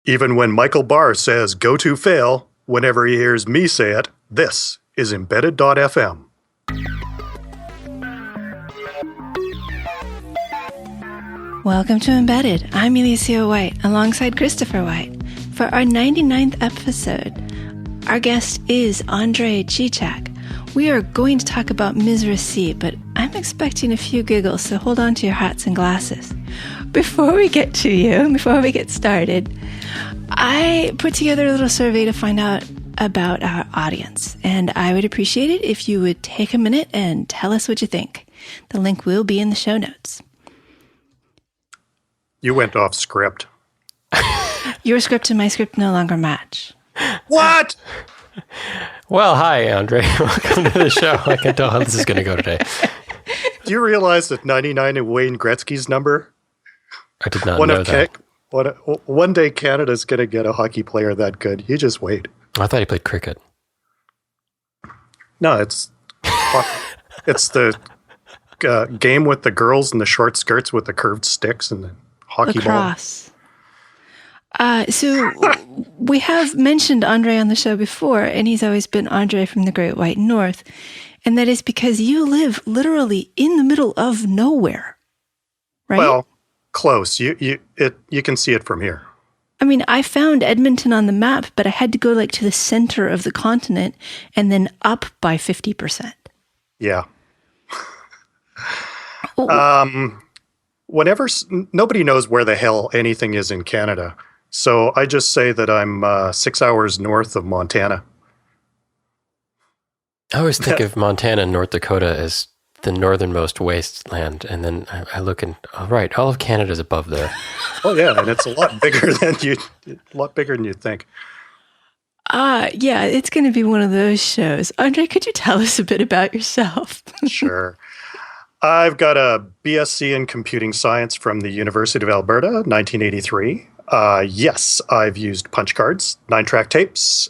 Even when Michael Barr says go to fail, whenever he hears me say it, this is embedded.fm. Welcome to Embedded. I'm Alicia White, alongside Christopher White. For our 99th episode, our guest is Andrei Cicak. We are going to talk about Mizra C, but I'm expecting a few giggles, so hold on to your hats and glasses. Before we get started, I put together a little survey to find out about our audience, and I would appreciate it if you would take a minute and tell us what you think. The link will be in the show notes. You went off script. Your script and my script no longer match. What? Well, hi, Andre. Welcome to the show. I can tell how this is going to go today. Do you realize that 99 is Wayne Gretzky's number? I did not know that. One day Canada's going to get a hockey player that good. You just wait. I thought he played cricket. No, it's the game with the girls in the short skirts with the curved sticks and the hockey lacrosse ball. So we have mentioned Andre on the show before, and he's always been Andre from the Great White North. And that is because you live literally in the middle of nowhere, right? Well, close. You can see it from here. I mean, I found Edmonton on the map, but I had to go to the center of the continent and then up by 50%. Yeah. Nobody knows where the hell anything is in Canada. So I just say that I'm 6 hours north of Montana. I always think of Montana and North Dakota as the northernmost wasteland, and then I look and all of Canada's above there. Oh yeah, and it's a lot bigger than you think. Yeah, it's going to be one of those shows. Andre, could you tell us a bit about yourself? Sure. I've got a BSc in computing science from the University of Alberta, 1983. Yes, I've used punch cards, 9-track tapes,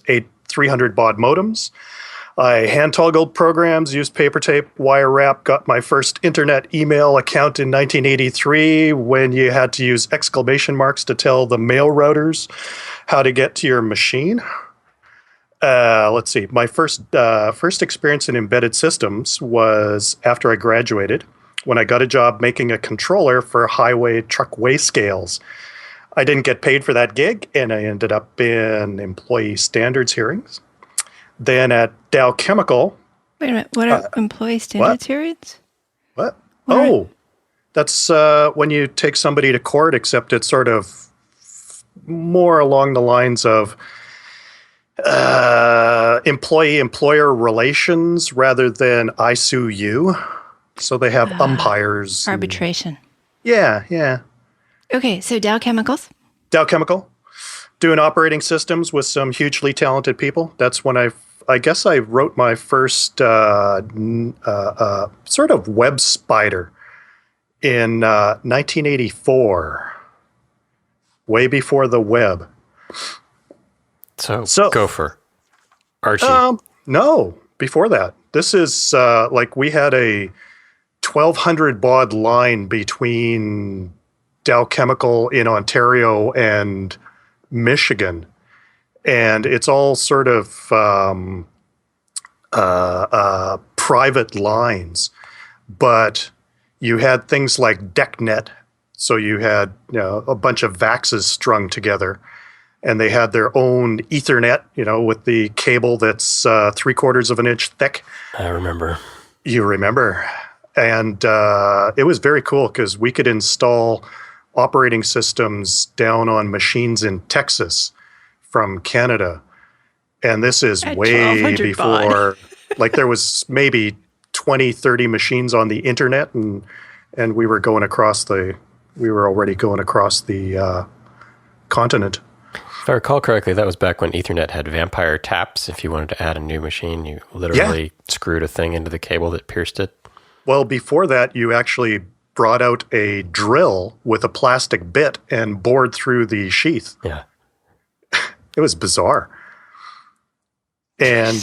300 baud modems. I hand-toggled programs, used paper tape, wire wrap, got my first internet email account in 1983 when you had to use exclamation marks to tell the mail routers how to get to your machine. Let's see. My first experience in embedded systems was after I graduated, when I got a job making a controller for highway truck weigh scales. I didn't get paid for that gig, and I ended up in employee standards hearings. Then at Dow Chemical. Wait a minute. What are employee standards hearings? What? That's when you take somebody to court, except it's sort of more along the lines of employee-employer relations rather than I sue you. So they have umpires. Arbitration. Yeah. Okay, so Dow Chemicals? Dow Chemical. Doing operating systems with some hugely talented people. That's when I guess I wrote my first sort of web spider in 1984, way before the web. So Gopher. Archie. No, before that. This is we had a 1,200 baud line between Dow Chemical in Ontario and Michigan. And it's all sort of private lines. But you had things like DECnet. So you had a bunch of VAXs strung together. And they had their own Ethernet, with the cable that's 3/4 of an inch thick. I remember. You remember. And it was very cool because we could install operating systems down on machines in Texas from Canada. And this is at way before, there was maybe 20, 30 machines on the internet, and we were already going across the continent. If I recall correctly, that was back when Ethernet had vampire taps. If you wanted to add a new machine, you literally screwed a thing into the cable that pierced it. Well, before that, you actually brought out a drill with a plastic bit and bored through the sheath. Yeah. It was bizarre. And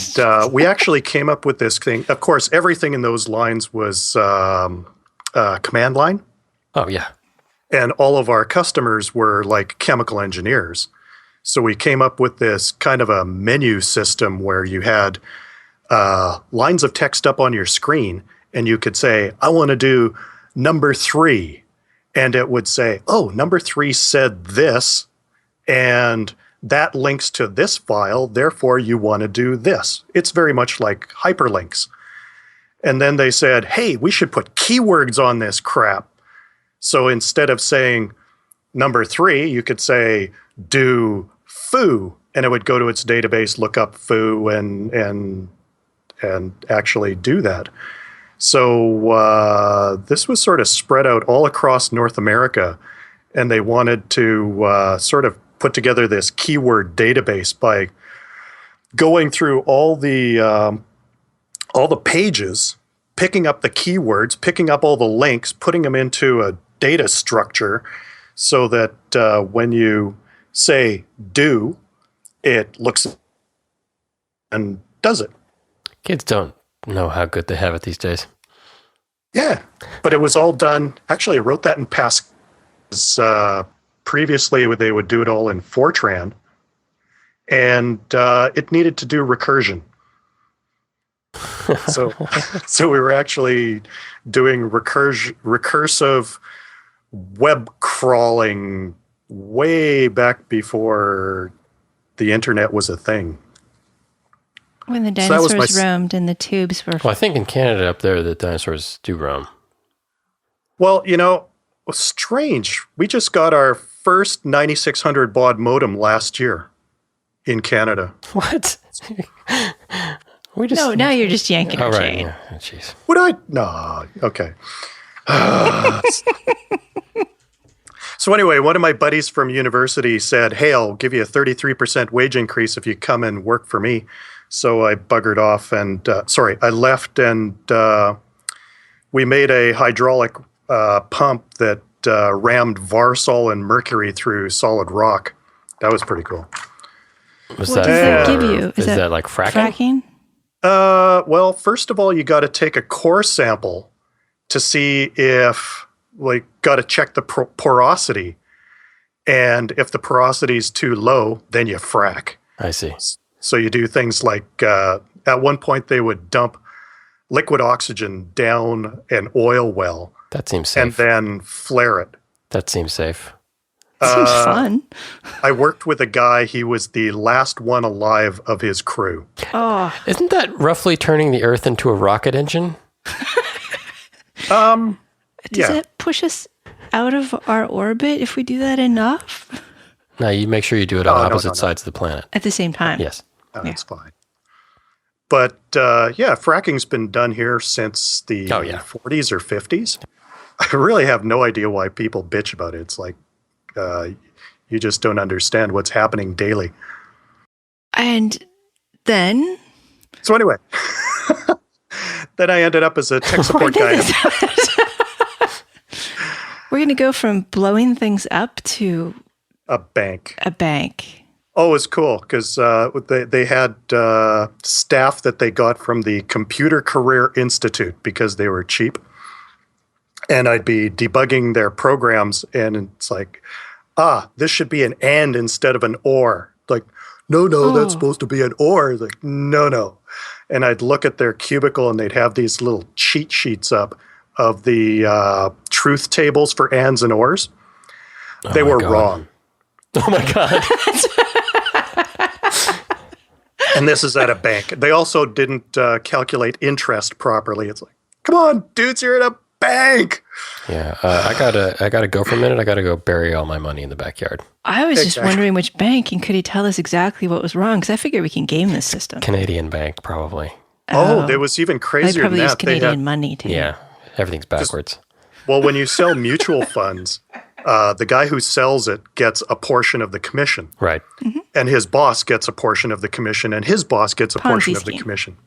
we actually came up with this thing. Of course, everything in those lines was command line. Oh, yeah. And all of our customers were like chemical engineers. So we came up with this kind of a menu system where you had lines of text up on your screen, and you could say, I want to do number 3. And it would say, oh, number 3 said this, and that links to this file, therefore you want to do this. It's very much like hyperlinks. And then they said, hey, we should put keywords on this crap. So instead of saying number 3, you could say do foo, and it would go to its database, look up foo, and actually do that. So this was sort of spread out all across North America, and they wanted to sort of put together this keyword database by going through all the pages, picking up the keywords, picking up all the links, putting them into a data structure so that when you say do, it looks and does it. Kids don't know how good they have it these days. Yeah, but it was all done. Actually, I wrote that in Pascal. Previously, they would do it all in Fortran, and it needed to do recursion. So we were actually doing recursive web crawling way back before the internet was a thing. When the dinosaurs roamed and the tubes were... Well, I think in Canada up there, the dinosaurs do roam. Well, strange. We just got our first 9600 baud modem last year in Canada. What? No, now you're just yanking your chain. Yeah. Oh, jeez. Would I? No. Okay. So anyway, one of my buddies from university said, hey, I'll give you a 33% wage increase if you come and work for me. So I buggered off and, I left, and we made a hydraulic pump that rammed Varsol and mercury through solid rock. That was pretty cool. What does that give you? Is that like fracking? Well, first of all, you got to take a core sample to see if, got to check the porosity. And if the porosity is too low, then you frack. I see. So you do things like, at one point they would dump liquid oxygen down an oil well. That seems safe. And then flare it. That seems safe. Seems fun. I worked with a guy, he was the last one alive of his crew. Oh. Isn't that roughly turning the Earth into a rocket engine? Does it push us out of our orbit if we do that enough? No, you make sure you do it on opposite sides of the planet. At the same time? Yes. That's fine. But, fracking's been done here since the 40s or 50s. I really have no idea why people bitch about it. It's like you just don't understand what's happening daily. And then? So anyway, then I ended up as a tech support guy. We're going to go from blowing things up to... A bank. Oh, it was cool because they had staff that they got from the Computer Career Institute because they were cheap. And I'd be debugging their programs, and it's like, this should be an and instead of an or. Like, no, that's supposed to be an or. It's like, no. And I'd look at their cubicle, and they'd have these little cheat sheets up of the truth tables for ands and ors. They were wrong. Oh, my God. And this is at a bank. They also didn't calculate interest properly. It's like, come on, dudes, you're at a bank. Yeah, I gotta go for a minute. I gotta go bury all my money in the backyard. I was just wondering which bank, and could he tell us exactly what was wrong? Because I figure we can game this system. Canadian bank, probably. Oh, it was even crazier than that. They probably use Canadian money, too. Yeah, everything's backwards. Well, when you sell mutual funds, the guy who sells it gets a portion of the commission. Right. Mm-hmm. And his boss gets a portion of the commission, and his boss gets a portion of the commission.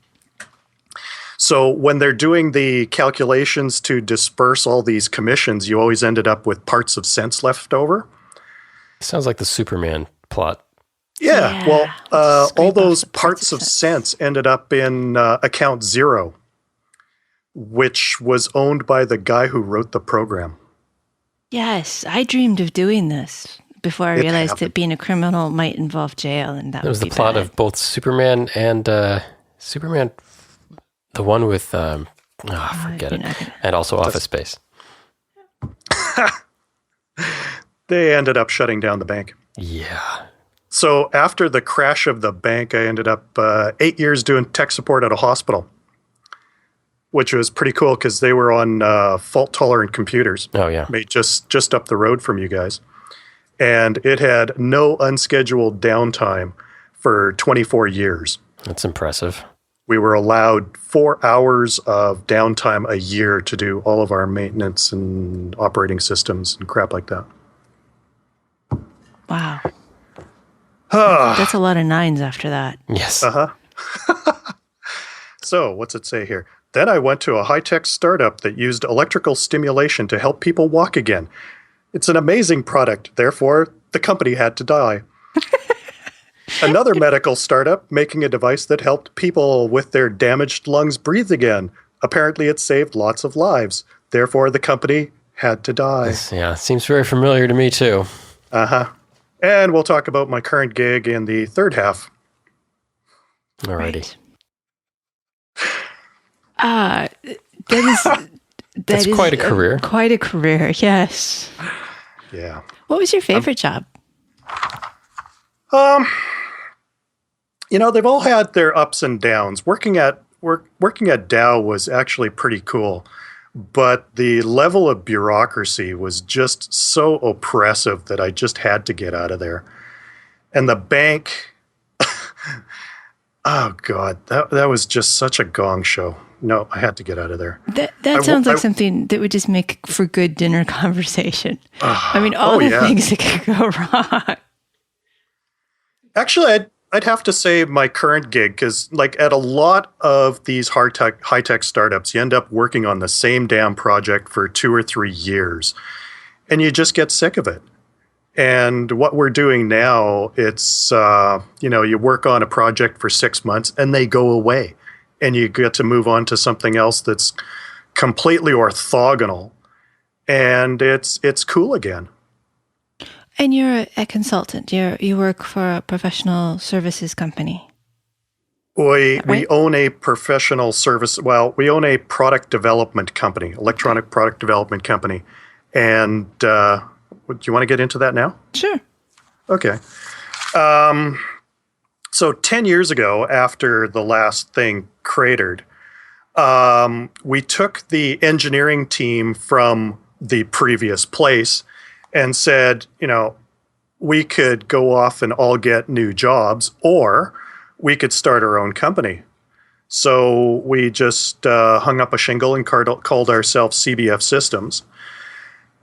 So when they're doing the calculations to disperse all these commissions, you always ended up with parts of cents left over. Sounds like the Superman plot. Yeah. Well, all those parts of cents ended up in account 0, which was owned by the guy who wrote the program. Yes, I dreamed of doing this. before I It realized happened. that being a criminal might involve jail, and that It was would the be plot bad. of both Superman and Superman, the one with forget you're it, not gonna- and also Office Space. They ended up shutting down the bank. Yeah. So after the crash of the bank, I ended up 8 years doing tech support at a hospital, which was pretty cool because they were on fault-tolerant computers. Oh yeah. Made just up the road from you guys. And it had no unscheduled downtime for 24 years. That's impressive. We were allowed 4 hours of downtime a year to do all of our maintenance and operating systems and crap like that. Wow. That's a lot of nines after that. Yes. So, what's it say here? Then I went to a high-tech startup that used electrical stimulation to help people walk again. It's an amazing product. Therefore, the company had to die. Another medical startup making a device that helped people with their damaged lungs breathe again. Apparently, it saved lots of lives. Therefore, the company had to die. Yeah. Seems very familiar to me too. And we'll talk about my current gig in the third half. Alrighty. That is That's quite a career. Quite a career, yes. Yeah. What was your favorite job? You know, they've all had their ups and downs. Working at Dow was actually pretty cool, but the level of bureaucracy was just so oppressive that I just had to get out of there. And the bank, oh God, that was just such a gong show. No, I had to get out of there. That sounds like something that would just make for good dinner conversation. I mean, all the things that could go wrong. Actually, I'd have to say my current gig, because like at a lot of these high-tech startups, you end up working on the same damn project for 2 or 3 years, and you just get sick of it. And what we're doing now, it's, you work on a project for 6 months and they go away, and you get to move on to something else that's completely orthogonal, and it's cool again. And you're a consultant. You work for a professional services company. We own a professional service. Well, we own a product development company, electronic product development company. And do you want to get into that now? Sure. Okay. So 10 years ago, after the last thing cratered, we took the engineering team from the previous place and said, we could go off and all get new jobs, or we could start our own company. So we just hung up a shingle and called ourselves CBF Systems.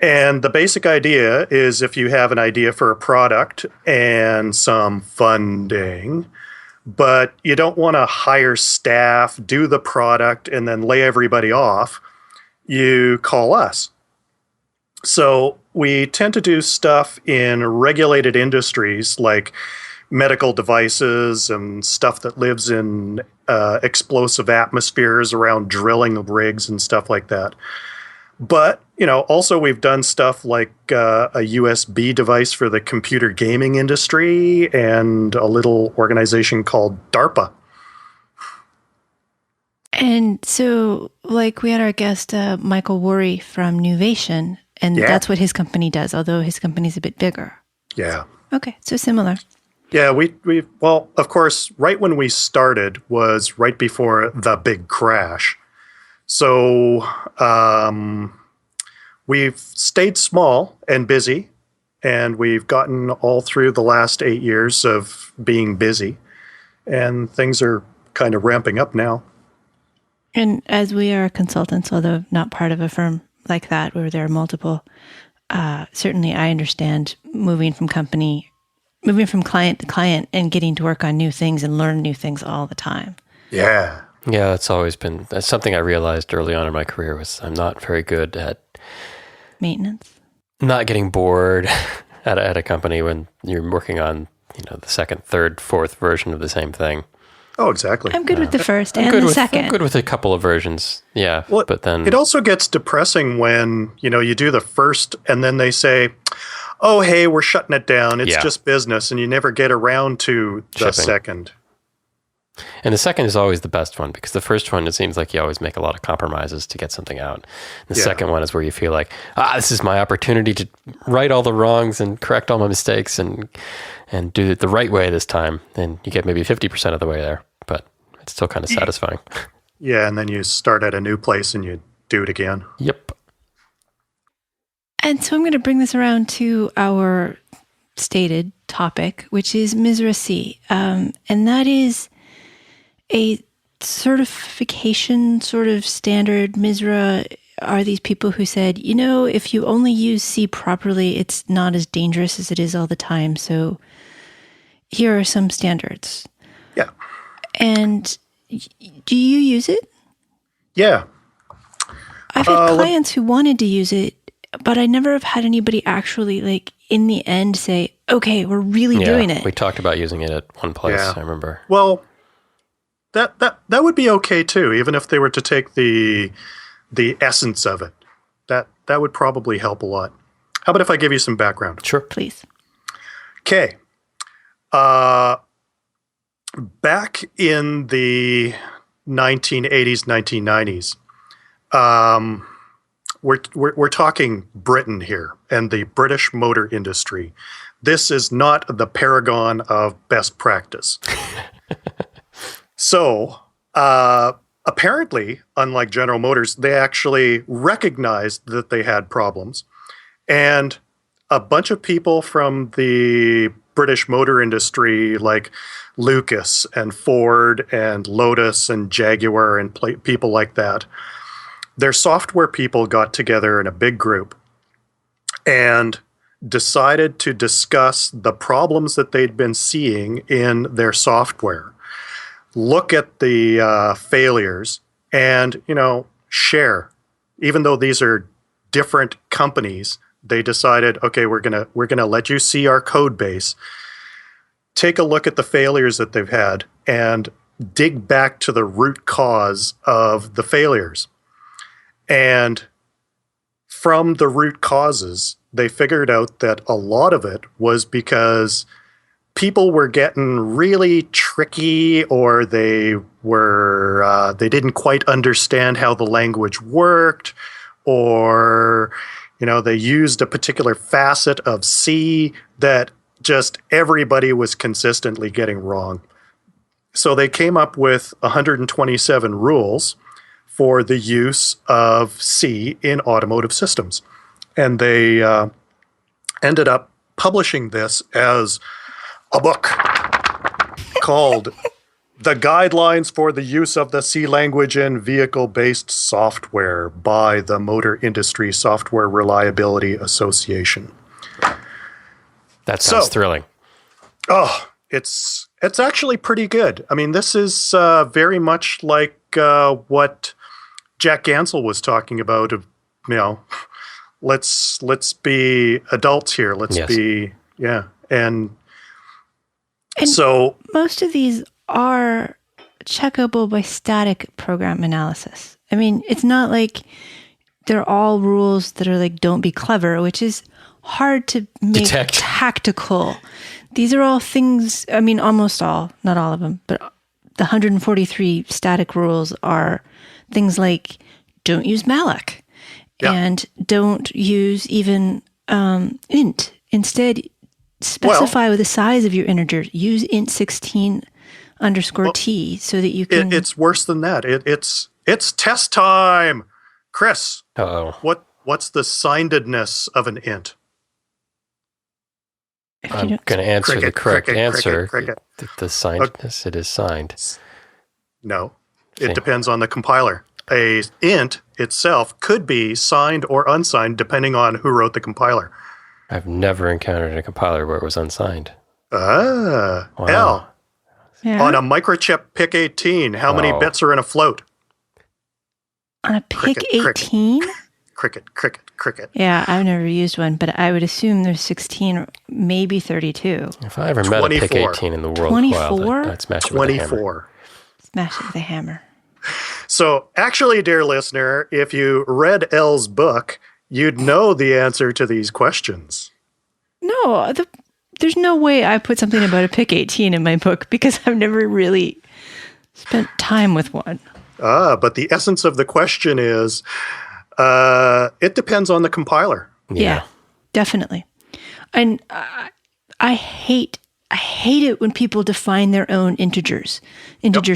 And the basic idea is if you have an idea for a product and some funding, but you don't want to hire staff, do the product, and then lay everybody off, you call us. So we tend to do stuff in regulated industries like medical devices and stuff that lives in explosive atmospheres around drilling rigs and stuff like that. But, also we've done stuff like a USB device for the computer gaming industry and a little organization called DARPA. And so, like, we had our guest, Michael Worry from Nuvation, and that's what his company does, although his company's a bit bigger. Yeah. Okay, so similar. Yeah, well, of course, right when we started was right before the big crash. So we've stayed small and busy, and we've gotten all through the last 8 years of being busy, and things are kind of ramping up now. And as we are consultants, although not part of a firm like that where there are multiple, certainly I understand moving from client to client and getting to work on new things and learn new things all the time. Yeah, that's something I realized early on in my career was I'm not very good at maintenance. Not getting bored at a company when you're working on, the second, third, fourth version of the same thing. Oh, exactly. I'm good with the first and the second. I'm good with a couple of versions. Yeah. But then it also gets depressing when, you do the first and then they say, oh, hey, we're shutting it down. It's Yeah. just business. And you never get around to the Shipping. second. And the second is always the best one because the first one, it seems like you always make a lot of compromises to get something out. The Yeah. second one is where you feel like, this is my opportunity to right all the wrongs and correct all my mistakes and do it the right way this time. And you get maybe 50% of the way there, but it's still kind of satisfying. Yeah, and then you start at a new place and you do it again. Yep. And so I'm going to bring this around to our stated topic, which is MISRA C. And that is a certification sort of standard. MISRA are these people who said, if you only use C properly, it's not as dangerous as it is all the time. So here are some standards. Yeah. And do you use it? Yeah. I've had clients who wanted to use it, but I never have had anybody actually, in the end say, okay, we're really doing it. We talked about using it at one place, I remember. Well, that would be okay too, even if they were to take the essence of it. That would probably help a lot. How about if I give you some background? Sure. Please. Okay. Back in the 1980s, 1990s, we're talking Britain here and the British motor industry. This is not the paragon of best practice. So, apparently, unlike General Motors, they actually recognized that they had problems. And a bunch of people from the British motor industry, like Lucas and Ford and Lotus and Jaguar and people like that, their software people got together in a big group and decided to discuss the problems that they'd been seeing in their software, look at the failures, and share. Even though these are different companies, they decided, okay, we're gonna let you see our code base, take a look at the failures that they've had, and dig back to the root cause of the failures. And from the root causes, they figured out that a lot of it was because people were getting really tricky, or they didn't quite understand how the language worked, or they used a particular facet of C that just everybody was consistently getting wrong. So they came up with 127 rules for the use of C in automotive systems. And they ended up publishing this as a book called The Guidelines for the Use of the C Language in Vehicle-Based Software by the Motor Industry Software Reliability Association. That sounds thrilling. Oh, it's actually pretty good. I mean, this is very much like what Jack Gansel was talking about. Let's be adults here. Let's be and so most of these are checkable by static program analysis. I mean, it's not like they're all rules that are like, don't be clever, which is hard to make tactical. These are all things, I mean, almost all, not all of them, but the 143 static rules are things like don't use malloc and don't use even int. Instead, specify with the size of your integer. Use int 16 underscore t so that you can... It's worse than that. It's test time. Chris, what's the signedness of an int? I'm going to answer the correct answer. Cricket. The signedness, it is signed. No, it depends on the compiler. A int itself could be signed or unsigned depending on who wrote the compiler. I've never encountered a compiler where it was unsigned. Wow. L. Yeah. On a microchip PIC-18, how many bits are in a float? On a PIC-18? Cricket. Yeah, I've never used one, but I would assume there's 16 or maybe 32. If I ever met a PIC-18 in the world, 24? I'd smash it with a hammer. 24. Smash it with a hammer. So actually, dear listener, if you read L's book, you'd know the answer to these questions. No, there's no way I put something about a PIC 18 in my book because I've never really spent time with one. But the essence of the question is, it depends on the compiler. Yeah, definitely. And I hate it when people define their own integer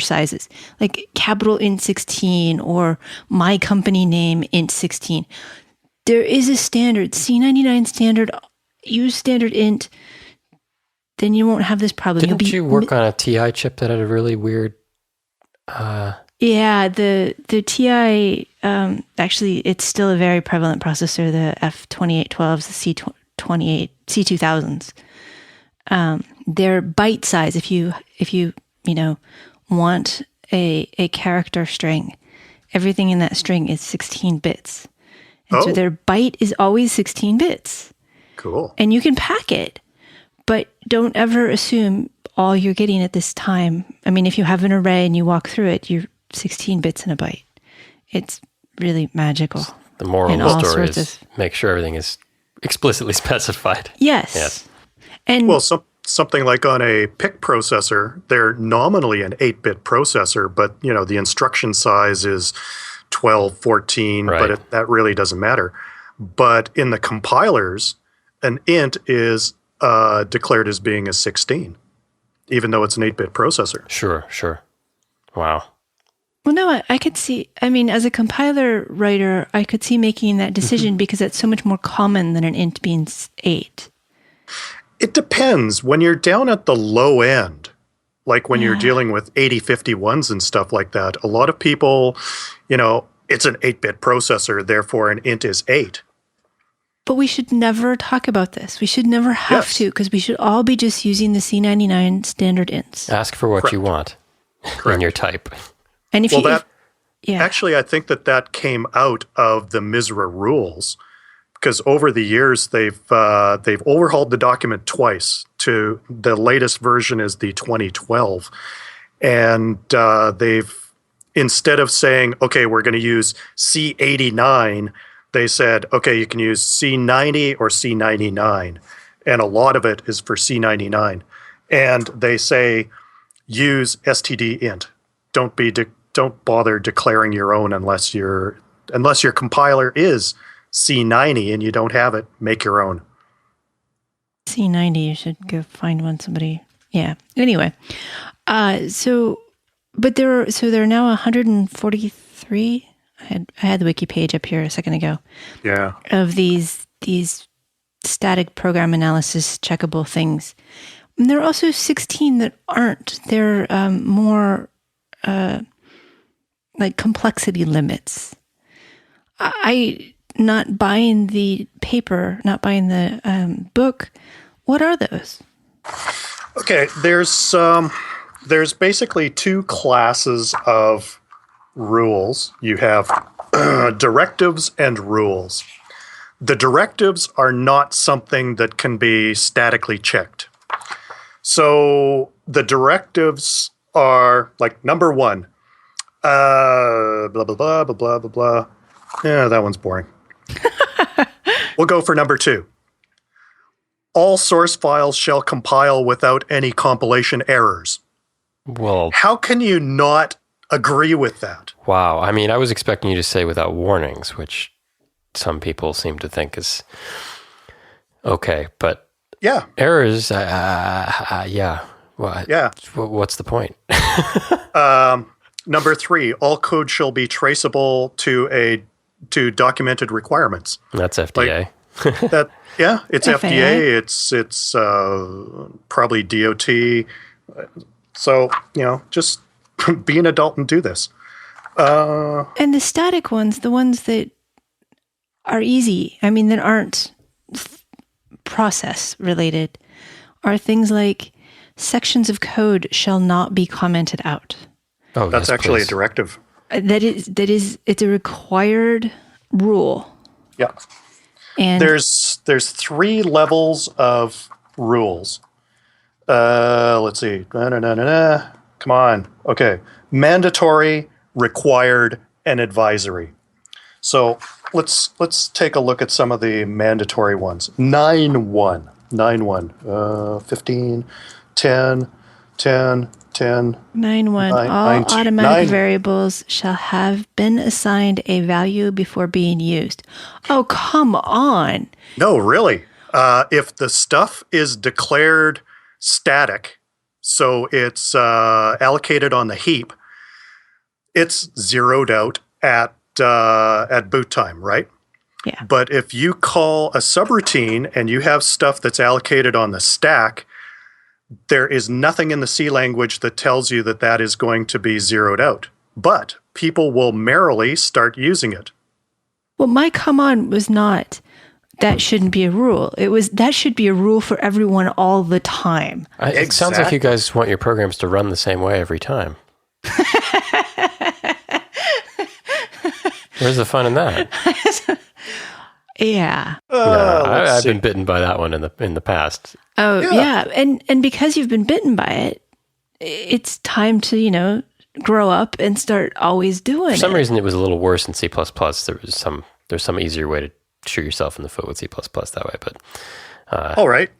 sizes, like capital int 16 or my company name int 16. There is a standard, C99 standard, use standard int, then you won't have this problem. Didn't you work on a TI chip that had a really weird... Yeah, the TI, actually, it's still a very prevalent processor, the F2812s, the C2000s. They're byte size. If you want a character string, everything in that string is 16 bits. And so their byte is always 16 bits. Cool. And you can pack it, but don't ever assume all you're getting at this time. I mean, if you have an array and you walk through it, you're 16 bits in a byte. It's really magical. The moral of the story is make sure everything is explicitly specified. Yes. And well, something like on a PIC processor, they're nominally an 8-bit processor, but the instruction size is 12, 14, right. But that really doesn't matter. But in the compilers, an int is declared as being a 16, even though it's an 8-bit processor. Sure. Wow. Well, no, I could see, as a compiler writer, I could see making that decision because that's so much more common than an int being 8. It depends. When you're down at the low end, like when you're dealing with 8051s and stuff like that, a lot of people, it's an 8-bit processor, therefore an int is 8. But we should never talk about this. We should never have to, because we should all be just using the C99 standard ints. Ask for what you want in your type. And if actually, I think that came out of the MISRA rules, because over the years they've overhauled the document twice. To the latest version is the 2012, and they've, instead of saying, okay, we're going to use C89, they said, okay, you can use C90 or C99, and a lot of it is for C99. And they say use std int. Don't bother declaring your own unless your compiler is C90 and you don't have it. Make your own. C90, you should go find one. Somebody, yeah. Anyway, so there are now 143. I had the wiki page up here a second ago. Yeah. Of these static program analysis checkable things. And there are also 16 that aren't. They're more like complexity limits. I not buying the paper, not buying the book. What are those? Okay, there's basically two classes of rules. You have directives and rules. The directives are not something that can be statically checked. So the directives are like number 1, blah, blah, blah, blah, blah, blah, blah. Yeah, that one's boring. We'll go for number 2. All source files shall compile without any compilation errors. Well, how can you not agree with that? Wow. I mean, I was expecting you to say without warnings, which some people seem to think is okay, but yeah, errors, yeah. Well, yeah. What's the point? Number 3, all code shall be traceable to documented requirements. That's FDA. Yeah, it's FAA. FDA. It's probably DOT. So just be an adult and do this. And the static ones, the ones that are easy, that aren't process related, are things like sections of code shall not be commented out. Oh, that's yes, actually please. a directive. It's a required rule. Yeah. And there's 3 levels of rules. Let's see. Come on. Okay. Mandatory, required, and advisory. So let's take a look at some of the mandatory ones. 9.1. 9-1. 15, 10, 10, 10. 9-1. Nine- All 19 automatic 9. variables shall have been assigned a value before being used. Oh, come on. No, really. If the stuff is declared static, so it's allocated on the heap, it's zeroed out at boot time, right? Yeah. But if you call a subroutine and you have stuff that's allocated on the stack, there is nothing in the C language that tells you that that is going to be zeroed out. But people will merrily start using it. Well, my come on was not that shouldn't be a rule. It was that should be a rule for everyone all the time. It sounds like you guys want your programs to run the same way every time. Where's the fun in that? Yeah. I've been bitten by that one in the past. Oh, yeah. And because you've been bitten by it, it's time to, grow up and start always doing it. For some reason, it was a little worse in C++. There's some easier way to shoot yourself in the foot with C++ that way. But all right.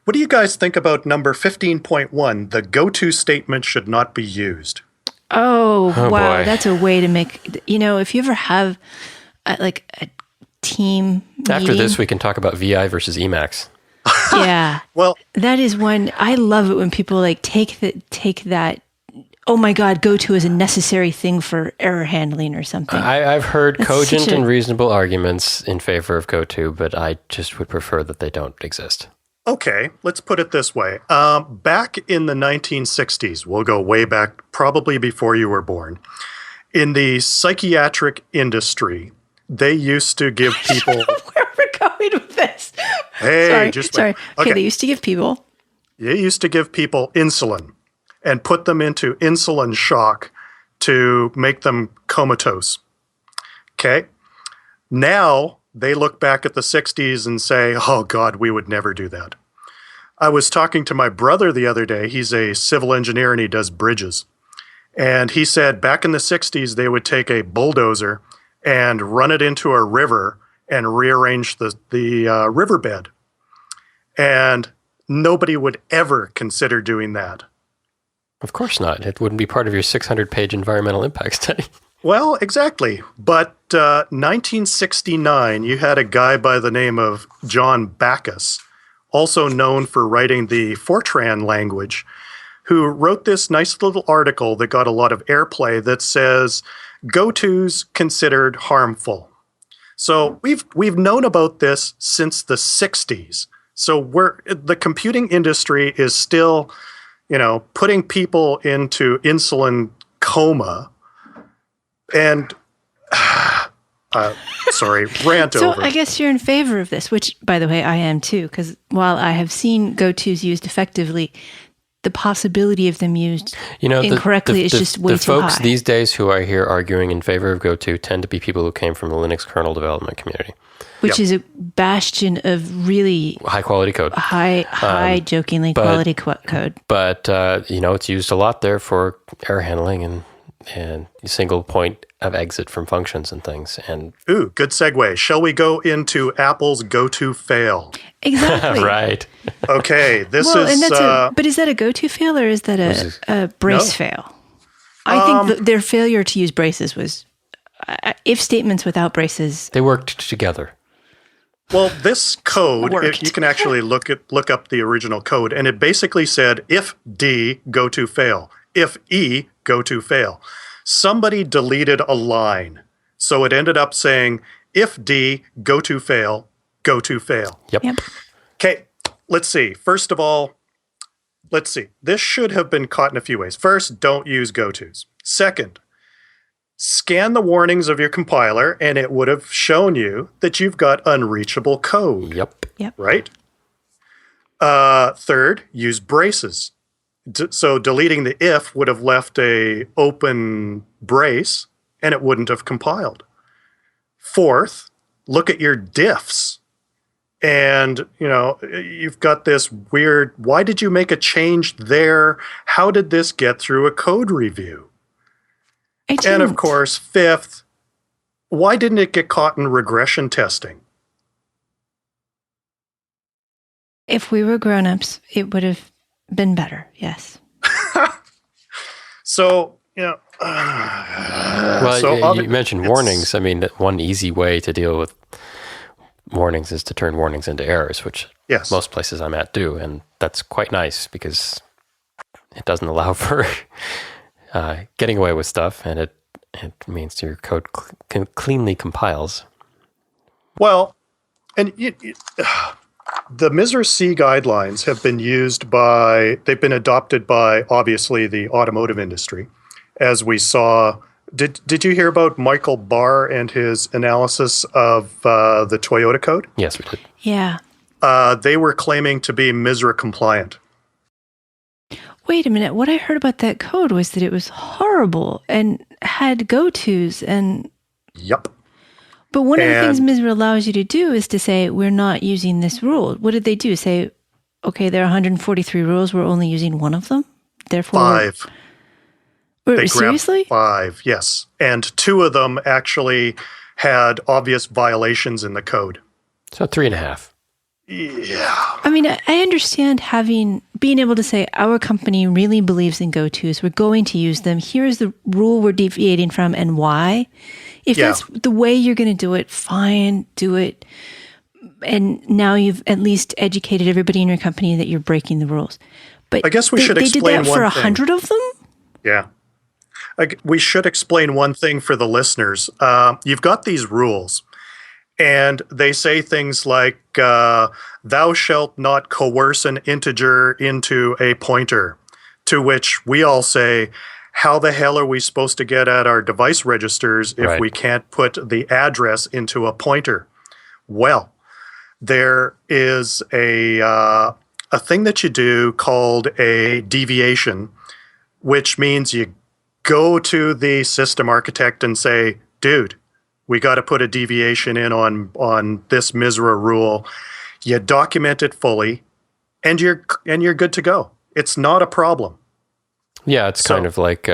What do you guys think about number 15.1? The go-to statement should not be used. Oh, wow. Boy. That's a way to make, if you ever have a team after meeting, this, we can talk about VI versus Emacs. yeah. Well, That is one, I love it when people take that, oh my God, go to is a necessary thing for error handling or something. I've heard That's cogent such a- and reasonable arguments in favor of GoTo, but I just would prefer that they don't exist. okay, let's put it this way. Back in the 1960s, we'll go way back, probably before you were born, in the psychiatric industry, they used to give people... Where we're going with this. Hey, sorry. just sorry. wait. Okay, they used to give people. They used to give people insulin and put them into insulin shock to make them comatose. Okay? Now they look back at the 60s and say, oh God, we would never do that. I was talking to my brother the other day. He's a civil engineer and he does bridges. And he said back in the 60s, they would take a bulldozer and run it into a river and rearrange the riverbed. And nobody would ever consider doing that. Of course not. It wouldn't be part of your 600-page environmental impact study. Well, exactly. But 1969, you had a guy by the name of John Backus, also known for writing the Fortran language, who wrote this nice little article that got a lot of airplay that says, go-tos considered harmful. So we've known about this since the 60s. So the computing industry is still, putting people into insulin coma. And sorry, rant So over. I guess you're in favor of this, which, by the way, I am too, because while I have seen go-tos used effectively, the possibility of them used incorrectly is just way the too folks high. these days who are here arguing in favor of GoTo tend to be people who came from the Linux kernel development community. Which is a bastion of really High quality code. high jokingly quality code. But, it's used a lot there for error handling and single point of exit from functions and things. And Ooh, good segue. Shall we go into Apple's go-to fail? Exactly. right. Okay, this Well, is... and but is that a go-to fail or is that a brace fail? I think their failure to use braces was if statements without braces. They worked together. Well, this code, Worked. you can actually look up the original code, and it basically said, if D, go to fail. If E, go to fail. Somebody deleted a line. So it ended up saying, if D, go to fail, go to fail. Yep. Okay, let's see. First of all, let's see. This should have been caught in a few ways. First, don't use go-tos. Second, scan the warnings of your compiler, and it would have shown you that you've got unreachable code. Yep. Right? Third, use braces. So deleting the if would have left a open brace, and it wouldn't have compiled. Fourth, look at your diffs. And, you've got this weird, why did you make a change there? How did this get through a code review? And of course, fifth, why didn't it get caught in regression testing? If we were grown-ups, it would have been better. Yes. So, Well, so you mentioned warnings. I mean, one easy way to deal with warnings is to turn warnings into errors, which Yes. most places I'm at do. And that's quite nice because it doesn't allow for getting away with stuff, and it means your code cleanly compiles. Well, and the MISRA C guidelines have been they've been adopted by, obviously, the automotive industry. As we saw, did you hear about Michael Barr and his analysis of the Toyota code? Yes, we did. Yeah. They were claiming to be MISRA compliant. Wait a minute. What I heard about that code was that it was horrible and had go-tos and... Yep. But one of the things MISRA allows you to do is to say, we're not using this rule. What did they do? Say, okay, there are 143 rules. We're only using one of them? Therefore... 5. They seriously? grabbed 5, yes. And 2 of them actually had obvious violations in the code. So 3.5. Yeah. I mean, I understand being able to say, our company really believes in go-tos. We're going to use them. Here's the rule we're deviating from and why. If that's the way you're going to do it, fine, do it. And now you've at least educated everybody in your company that you're breaking the rules. But I guess we should explain one thing. They did that for 100 of them? Yeah. We should explain one thing for the listeners. You've got these rules, and they say things like, thou shalt not coerce an integer into a pointer, to which we all say, how the hell are we supposed to get at our device registers if we can't put the address into a pointer? Well, there is a thing that you do called a deviation, which means you go to the system architect and say, dude, we got to put a deviation in on this MISRA rule. You document it fully, and you're good to go. It's not a problem. Yeah, it's kind of like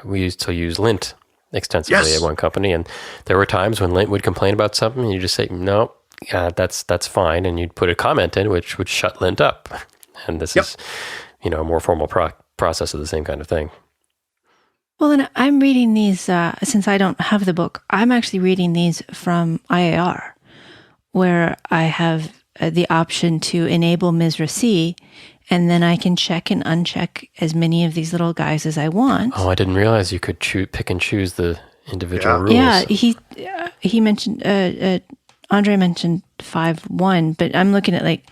we used to use lint extensively at one company, and there were times when lint would complain about something, and you just say, no, that's fine, and you'd put a comment in which would shut lint up. And this is a more formal process of the same kind of thing. Well, and I'm reading these, since I don't have the book, I'm actually reading these from IAR, where I have the option to enable MISRA C, and then I can check and uncheck as many of these little guys as I want. Oh, I didn't realize you could pick and choose the individual rules. Yeah, he mentioned, Andre mentioned 5.1, but I'm looking at like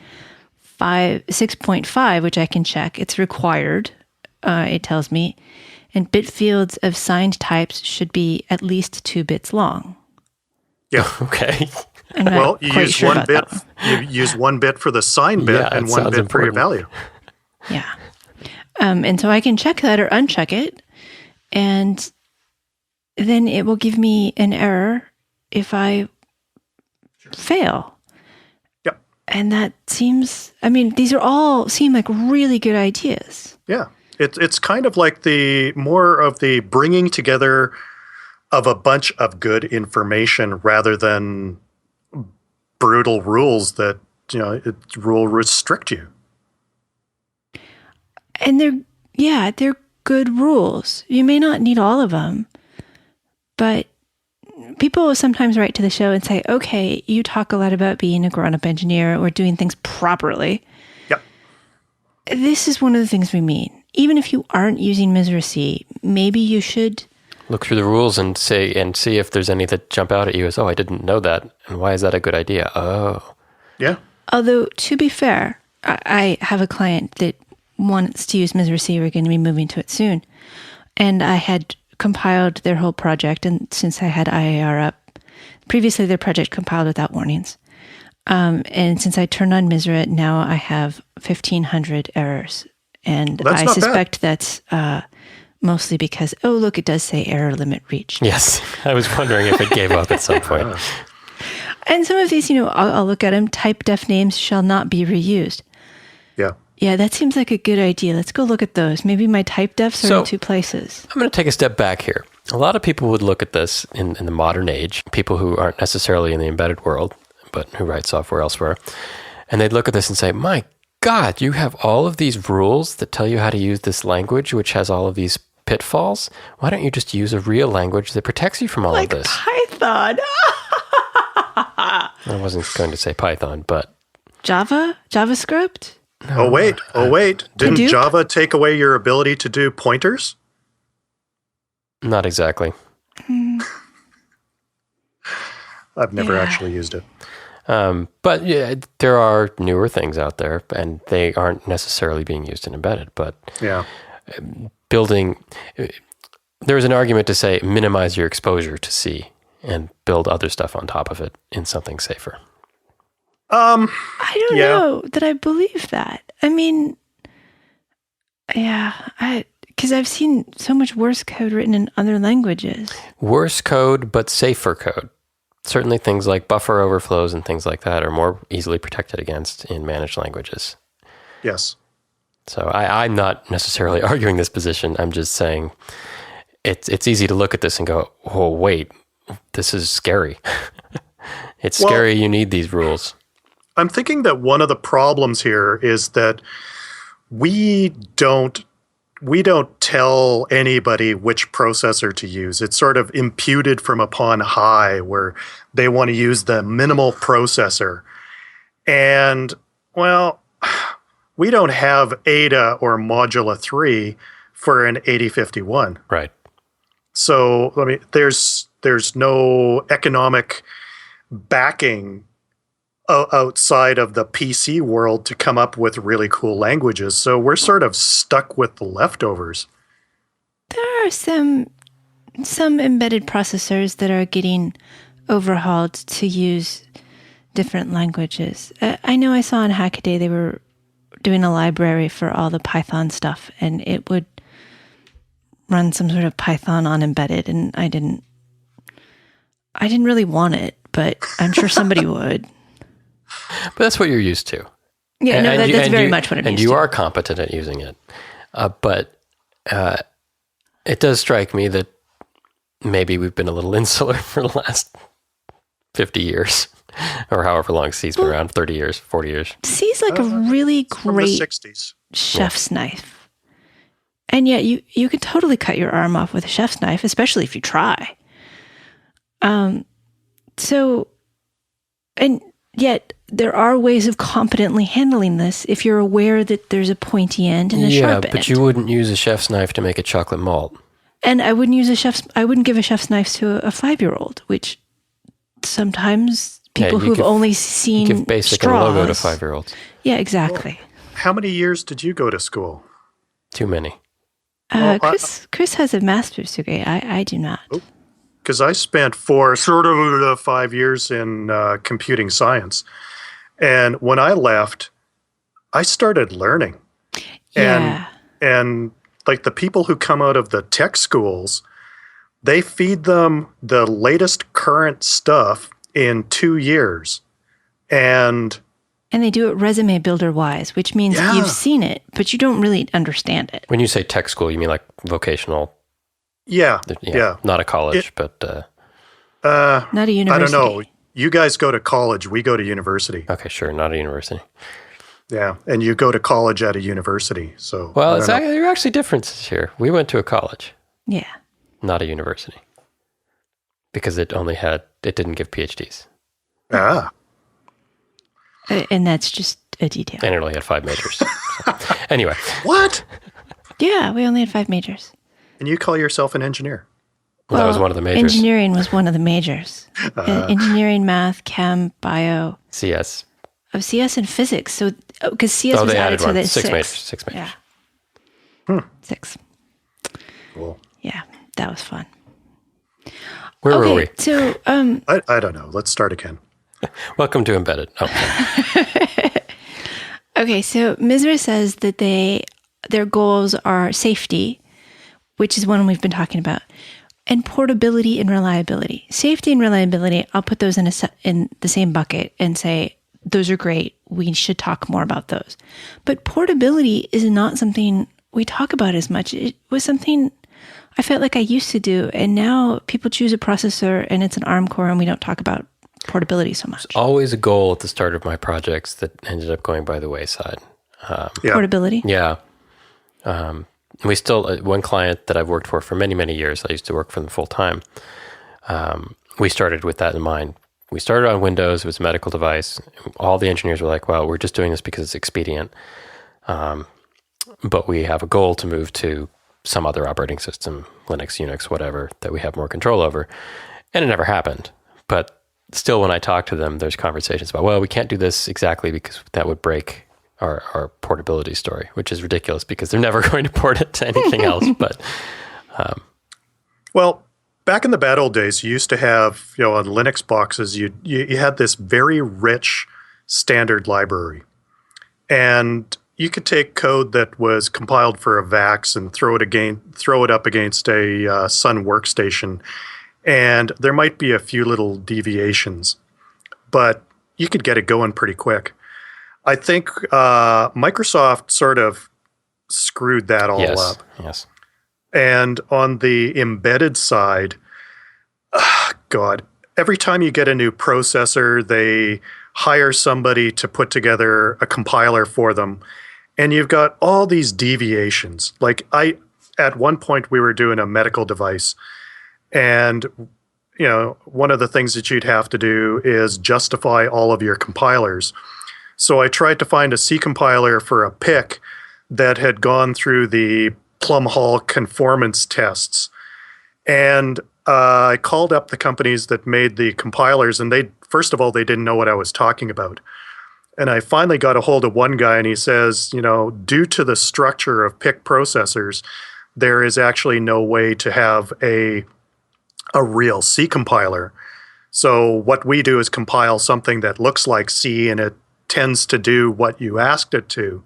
6.5, which I can check. It's required, it tells me. And bit fields of signed types should be at least 2 bits long. Yeah. Okay. Well, you use one bit. You use 1 bit for the sign bit and 1 bit for your value. Yeah. And so I can check that or uncheck it, and then it will give me an error if I fail. Yep. And that seems, these are all seem like really good ideas. Yeah. It's kind of like more of the bringing together of a bunch of good information rather than brutal rules that, will restrict you. And they're good rules. You may not need all of them, but people will sometimes write to the show and say, okay, you talk a lot about being a grown-up engineer or doing things properly. Yep. This is one of the things we mean. Even if you aren't using MISRA C, maybe you should look through the rules and see if there's any that jump out at you as, oh, I didn't know that. And why is that a good idea? Oh. Yeah. Although, to be fair, I have a client that wants to use MISRA C. We're going to be moving to it soon. And I had compiled their whole project. And since I had IAR up, previously their project compiled without warnings. And since I turned on MISRA, now I have 1,500 errors. And I suspect that's mostly because, look, it does say error limit reached. Yes. I was wondering if it gave up at some point. And some of these, I'll look at them. Type def names shall not be reused. Yeah. Yeah, that seems like a good idea. Let's go look at those. Maybe my type defs are in 2 places. I'm going to take a step back here. A lot of people would look at this in the modern age, people who aren't necessarily in the embedded world, but who write software elsewhere, And they'd look at this and say, my God, you have all of these rules that tell you how to use this language, which has all of these pitfalls. Why don't you just use a real language that protects you from all of this? Python. I wasn't going to say Python, but JavaScript. Oh, wait. Didn't Hadoop? Java take away your ability to do pointers? not exactly. I've never Yeah. actually used it. But yeah, there are newer things out there, and they aren't necessarily being used in embedded. But Yeah. there's an argument to say minimize your exposure to C and build other stuff on top of it in something safer. I don't Yeah. know that I believe that. I mean, yeah, because I've seen so much worse code written in other languages. Worse code, but safer code. Certainly things like buffer overflows and things like that are more easily protected against in managed languages. Yes. So I'm not necessarily arguing this position. I'm just saying it's easy to look at this and go, oh, wait, this is scary. It's Well- scary you need these rules. I'm thinking that one of the problems here is that we don't tell anybody which processor to use. It's sort of imputed from upon high where they want to use the minimal processor. And, well, we don't have Ada or Modula 3 for an 8051. Right. So, there's no economic backing outside of the PC world to come up with really cool languages. So we're sort of stuck with the leftovers. There are some embedded processors that are getting overhauled to use different languages. I know I saw on Hackaday they were doing a library for all the Python stuff, and it would run some sort of Python on embedded, and I didn't really want it, but I'm sure somebody would. But that's what you're used to. Yeah, no, that's very much what I'm and used you to. are competent at using it. But it does strike me that maybe we've been a little insular for the last 50 years or however long C's been around, 30 years, 40 years. C's like a really From the great 60s. chef's knife. And yet you can totally cut your arm off with a chef's knife, especially if you try. And yet there are ways of competently handling this if you're aware that there's a pointy end and a sharp end. Yeah, but you wouldn't use a chef's knife to make a chocolate malt. And I wouldn't give a chef's knife to a 5-year-old, which sometimes people you who've only seen Give basic straws. and logo to 5-year-olds. Yeah, exactly. How many years did you go to school? Too many. Chris has a master's degree. I do not. Because I spent 5 years in computing science. And when I left, I started learning. Yeah. And like the people who come out of the tech schools, they feed them the latest current stuff in 2 years. And they do it resume builder wise, which means Yeah. you've seen it, but you don't really understand it. When you say tech school, you mean like vocational? yeah. Not a college, but Not a I university. don't know. You guys go to college. We go to university. okay, sure, not a university. Yeah. And you go to college at a university. So, Well, I don't know. there are actually differences here. We went to a college, Yeah. not a university, because it didn't give PhDs, Ah. And that's just a detail. and it only had 5 majors. So, anyway, What? Yeah, we only had 5 majors. And you call yourself an engineer? that was one of the majors. Engineering was one of the majors. Engineering, math, chem, bio, CS. CS and physics. So, because CS was they added added to one. the 6 majors. 6 majors. Yeah. 6. Cool. Yeah, that was fun. Where were we? Okay, so I don't know. Let's start again. Welcome to Embedded. Oh, okay, so Misra says that their goals are safety, which is one we've been talking about, and portability and reliability. Safety and reliability, I'll put those in the same bucket and say those are great. We should talk more about those. But portability is not something we talk about as much. It was something I felt like I used to do, and now people choose a processor and it's an ARM core, and we don't talk about portability so much? Always a goal at the start of my projects that ended up going by the wayside. Yeah. Portability? Yeah. We still, one client that I've worked for many, many years, I used to work for them full time. We started with that in mind. We started on Windows. It was a medical device. All the engineers were like, well, we're just doing this because it's expedient. But we have a goal to move to some other operating system, Linux, Unix, whatever, that we have more control over. And it never happened. But still, when I talk to them, there's conversations about, well, we can't do this exactly because that would break our portability story, which is ridiculous because they're never going to port it to anything else. But Well, back in the bad old days, you used to have, on Linux boxes, you had this very rich standard library. And you could take code that was compiled for a VAX and throw it up against a Sun workstation, and there might be a few little deviations, but you could get it going pretty quick. I think Microsoft sort of screwed that all up. Yes. And on the embedded side, God, every time you get a new processor, they hire somebody to put together a compiler for them. And you've got all these deviations. Like at one point we were doing a medical device, and one of the things that you'd have to do is justify all of your compilers. So I tried to find a C compiler for a PIC that had gone through the Plum Hall conformance tests. And I called up the companies that made the compilers, and first of all, they didn't know what I was talking about. And I finally got a hold of one guy, and he says, due to the structure of PIC processors, there is actually no way to have a real C compiler. So what we do is compile something that looks like C, and it tends to do what you asked it to.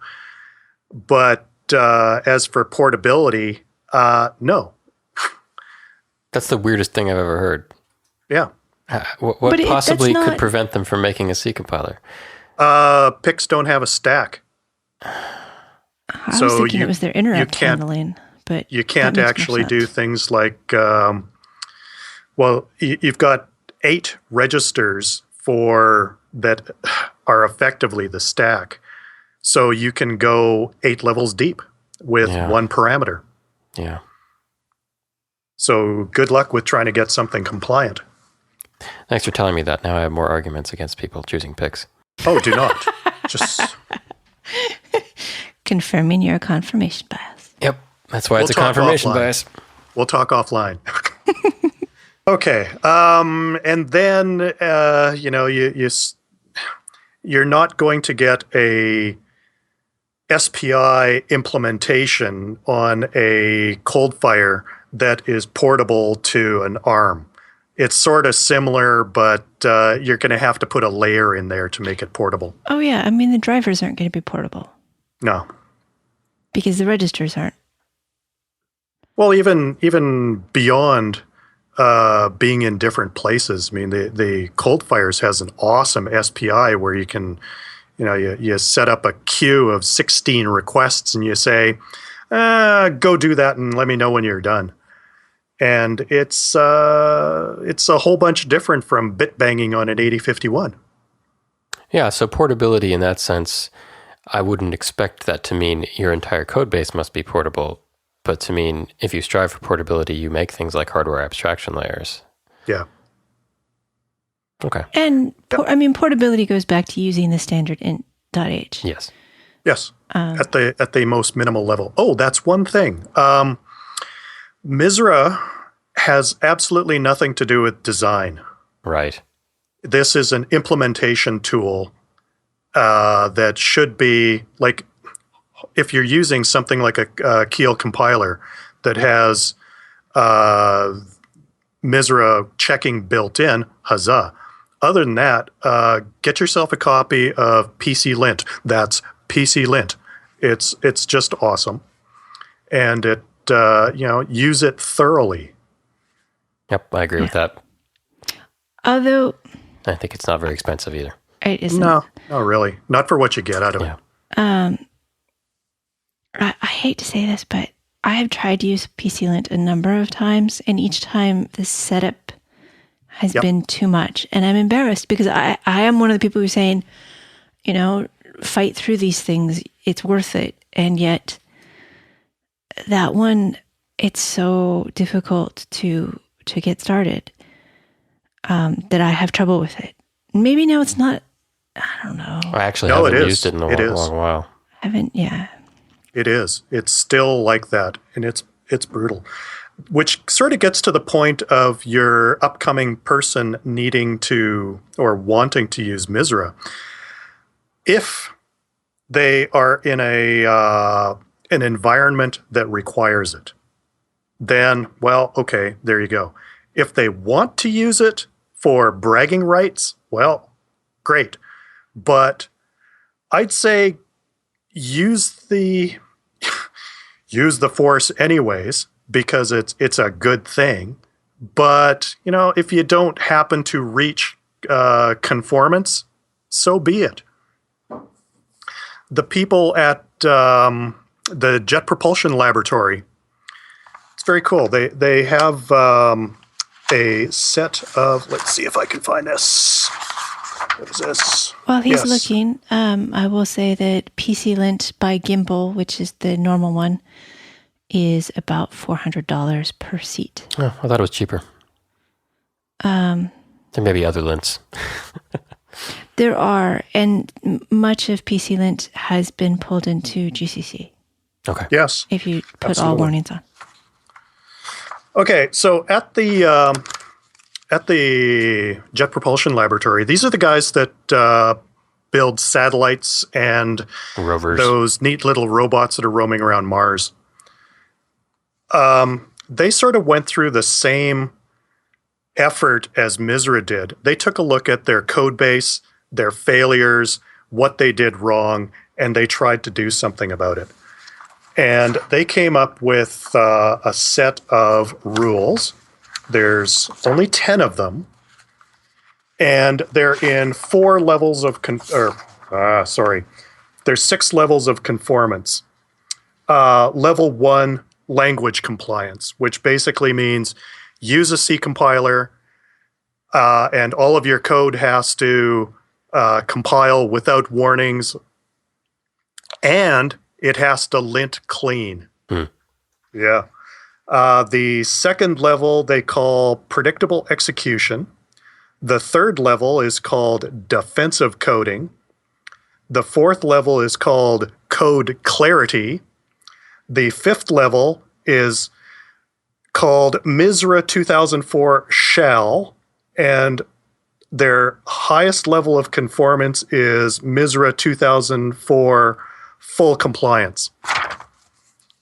But as for portability, no. That's the weirdest thing I've ever heard. Yeah. What But possibly that's could not- prevent them from making a C compiler? PICs don't have a stack. I was So thinking you- it was their you interrupt can't- handling, but You can't that makes more actually do sense. things like, you've got 8 registers that are effectively the stack. So you can go 8 levels deep with one parameter. Yeah. So good luck with trying to get something compliant. Thanks for telling me that. Now I have more arguments against people choosing PICs. Oh, do not. Just Confirming your confirmation bias. Yep. That's why it's a We'll talk confirmation offline. bias. we'll talk offline. Okay. And then you're not going to get a SPI implementation on a Coldfire that is portable to an ARM. It's sort of similar, but you're going to have to put a layer in there to make it portable. Oh, yeah. I mean, the drivers aren't going to be portable No. because the registers aren't. Well, even beyond being in different places, I mean, the Coldfires has an awesome SPI where you can, you set up a queue of 16 requests and you say, go do that and let me know when you're done. And it's a whole bunch different from bit banging on an 8051. Yeah, so portability in that sense, I wouldn't expect that to mean your entire code base must be portable, but to mean if you strive for portability, you make things like hardware abstraction layers. Yeah. Okay. And portability goes back to using the standard int.h. Yes. Yes. At the most minimal level. Oh, that's one thing. Misra has absolutely nothing to do with design. Right. This is an implementation tool that should be like, if you're using something like a Keel compiler that has Misra checking built in, huzzah. Other than that, get yourself a copy of PC-Lint. That's PC-Lint. It's just awesome, and it use it thoroughly. Yep, I agree with that. Although I think it's not very expensive either. it isn't. No, not really. Not for what you get out of it. Yeah. I hate to say this, but I have tried to use PC-Lint a number of times, and each time the setup has been too much. And I'm embarrassed because I am one of the people who's saying, fight through these things. It's worth it. And yet that one, it's so difficult to get started that I have trouble with it. Maybe now it's not, I don't know. I actually haven't used it in a long while. Yeah. It is. It's still like that, and it's brutal. Which sort of gets to the point of your upcoming person needing to or wanting to use Misra. If they are in an environment that requires it, then, well, okay, there you go. If they want to use it for bragging rights, well, great. But I'd say use the force anyways, because it's a good thing. But, if you don't happen to reach conformance, so be it. The people at the Jet Propulsion Laboratory, it's very cool. They have a set of, let's see if I can find this. What is this? While he's looking, I will say that PC Lint by Gimbal, which is the normal one, is about $400 per seat. Oh, I thought it was cheaper. There may be other lints. There are, and much of PC Lint has been pulled into GCC. Okay. Yes. If you put all warnings on. Okay, so at the Jet Propulsion Laboratory, these are the guys that build satellites and rovers, those neat little robots that are roaming around Mars. They sort of went through the same effort as Misra did. They took a look at their code base, their failures, what they did wrong, and they tried to do something about it. And they came up with a set of rules. There's only 10 of them, and they're in 4 levels of there's 6 levels of conformance. Level 1, language compliance, which basically means use a C compiler, and all of your code has to compile without warnings, and it has to lint clean. Yeah. The second level they call predictable execution. The third level is called defensive coding. The fourth level is called code clarity. The fifth level is called Misra 2004 shell, and their highest level of conformance is Misra 2004 full compliance.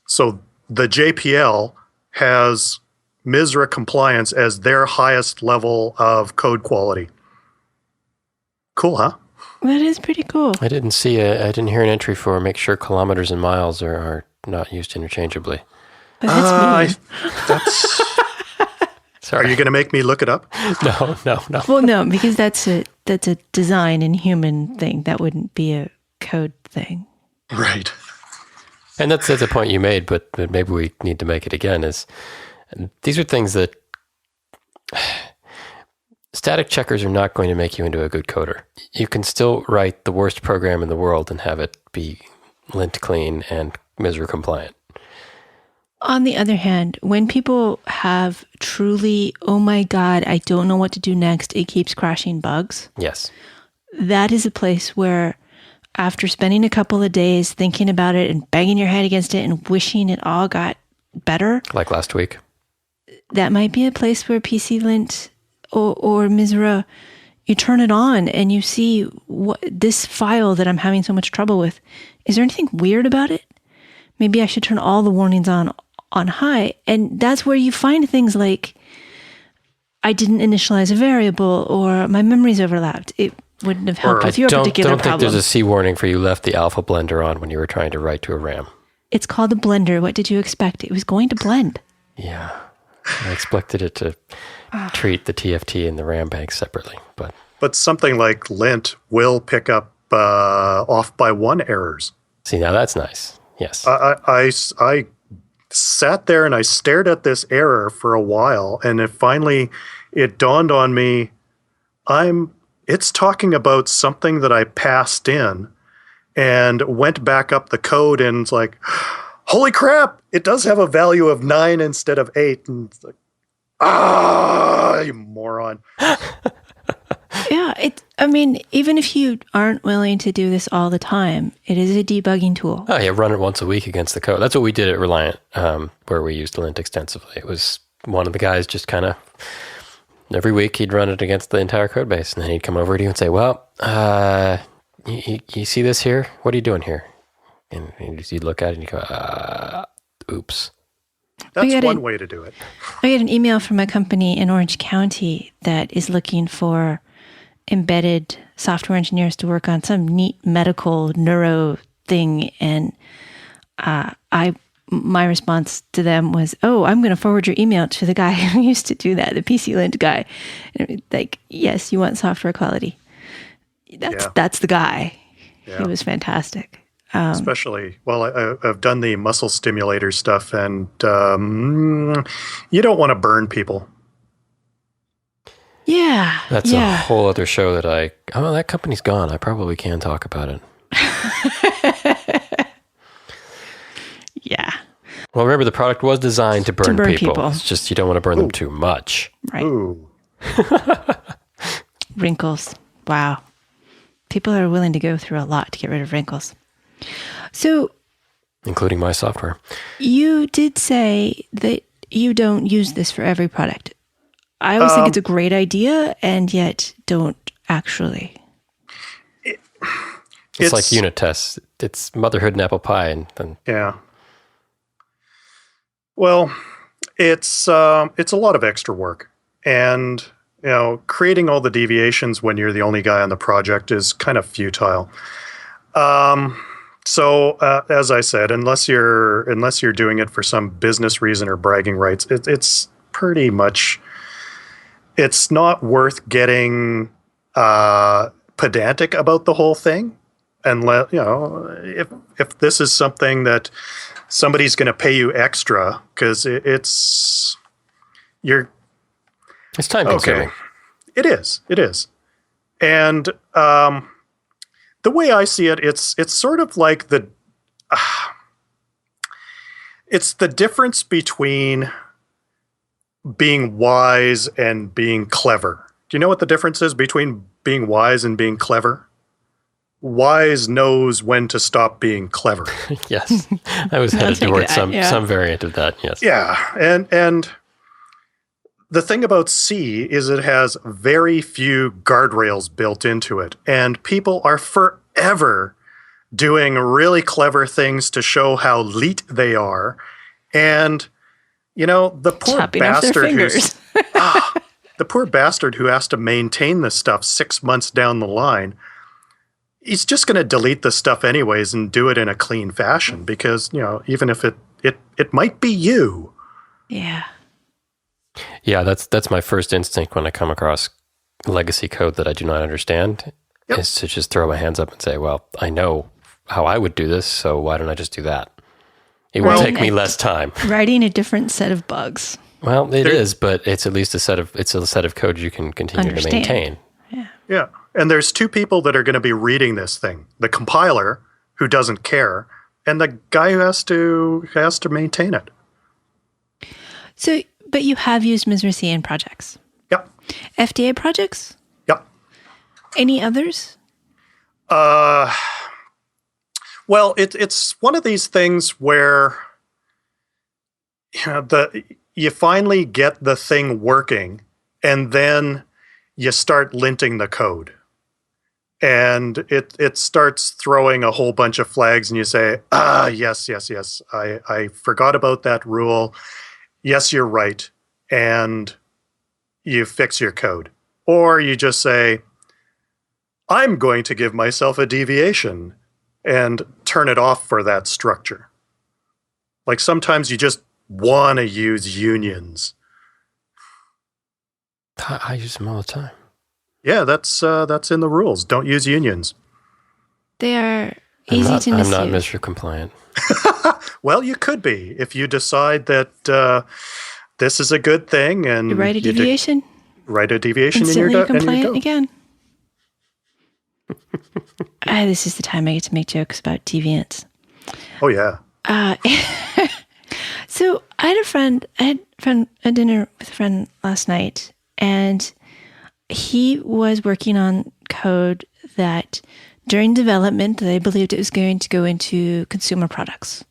So the JPL has Misra compliance as their highest level of code quality. Cool, huh? That is pretty cool. I didn't hear an entry for make sure kilometers and miles are not used interchangeably. But that's That's. Sorry. Are you going to make me look it up? No. Well, no, because that's a design and human thing. That wouldn't be a code thing. Right. And that's a point you made, but maybe we need to make it again, is these are things that static checkers are not going to make you into a good coder. You can still write the worst program in the world and have it be lint clean and Misra compliant. On the other hand, when people have truly, oh my God, I don't know what to do next, it keeps crashing bugs. Yes. That is a place where after spending a couple of days thinking about it and banging your head against it and wishing it all got better. Like last week. That might be a place where PC Lint or Misra, you turn it on and you see what this file that I'm having so much trouble with. Is there anything weird about it? Maybe I should turn all the warnings on high. And that's where you find things like I didn't initialize a variable or my memories overlapped. It wouldn't have helped with your particular problem. I don't think there's a C warning for you left the alpha blender on when you were trying to write to a RAM. It's called a blender. What did you expect? It was going to blend. Yeah. I expected it to treat the TFT and the RAM bank separately. But something like lint will pick up off by one errors. See, now that's nice. Yes. I sat there and I stared at this error for a while, and it finally it dawned on me, it's talking about something that I passed in, and went back up the code, and it's like, holy crap, it does have a value of 9 instead of 8. And it's like, you moron. Yeah, even if you aren't willing to do this all the time, it is a debugging tool. Oh, yeah, run it once a week against the code. That's what we did at Reliant, where we used lint extensively. It was one of the guys just kind of, every week he'd run it against the entire code base, and then he'd come over to you and say, well, you see this here? What are you doing here? And you'd look at it and you go, oops. That's one way to do it. I get an email from a company in Orange County that is looking for embedded software engineers to work on some neat medical neuro thing. And my response to them was, I'm going to forward your email to the guy who used to do that, the PC Lint guy. And like, yes, you want software quality. That's the guy. Yeah. He was fantastic. Especially, I've done the muscle stimulator stuff, and you don't want to burn people. Yeah. That's a whole other show that that company's gone. I probably can talk about it. Yeah. Well, remember, the product was designed to burn people. It's just you don't want to burn them too much. Right. Ooh. Wrinkles. Wow. People are willing to go through a lot to get rid of wrinkles. So, including my software. You did say that you don't use this for every product. I always think it's a great idea, and yet don't actually. It's like unit tests. It's motherhood and apple pie, and yeah. Well, it's a lot of extra work, and creating all the deviations when you're the only guy on the project is kind of futile. So, as I said, unless you're doing it for some business reason or bragging rights, it's pretty much, it's not worth getting pedantic about the whole thing. And if this is something that somebody's going to pay you extra, because it's time consuming. Okay. It is, and the way I see it, it's sort of like it's the difference between being wise and being clever. Do you know what the difference is between being wise and being clever? Wise knows when to stop being clever. Yes, I was headed towards some variant of that. Yes. Yeah, and the thing about C is it has very few guardrails built into it, and people are forever doing really clever things to show how elite they are. And the poor bastard who has to maintain this stuff 6 months down the line, he's just going to delete the stuff anyways and do it in a clean fashion, because even if it might be you. Yeah. Yeah, that's my first instinct when I come across legacy code that I do not understand, is to just throw my hands up and say, well, I know how I would do this, so why don't I just do that? It will take me less time. Writing a different set of bugs. Well, it is, but it's at least a set of code you can continue to maintain. Yeah. And there's two people that are going to be reading this thing: the compiler, who doesn't care, and the guy who has to maintain it. So, but you have used MISRA C in projects. Yep. FDA projects? Yep. Any others? Well, it's one of these things where you finally get the thing working, and then you start linting the code. And it starts throwing a whole bunch of flags, and you say, yes, I forgot about that rule. Yes, you're right. And you fix your code. Or you just say, I'm going to give myself a deviation and turn it off for that structure. Like sometimes you just want to use unions. I use them all the time. Yeah, that's in the rules. Don't use unions. They are easy to misuse. I'm not MISRA compliant. Well, you could be if you decide that this is a good thing, and you write a deviation. write a deviation Instantly in you can your play it code. again. This is the time I get to make jokes about deviants. Oh yeah. So I had a dinner with a friend last night, and he was working on code that during development they believed it was going to go into consumer products.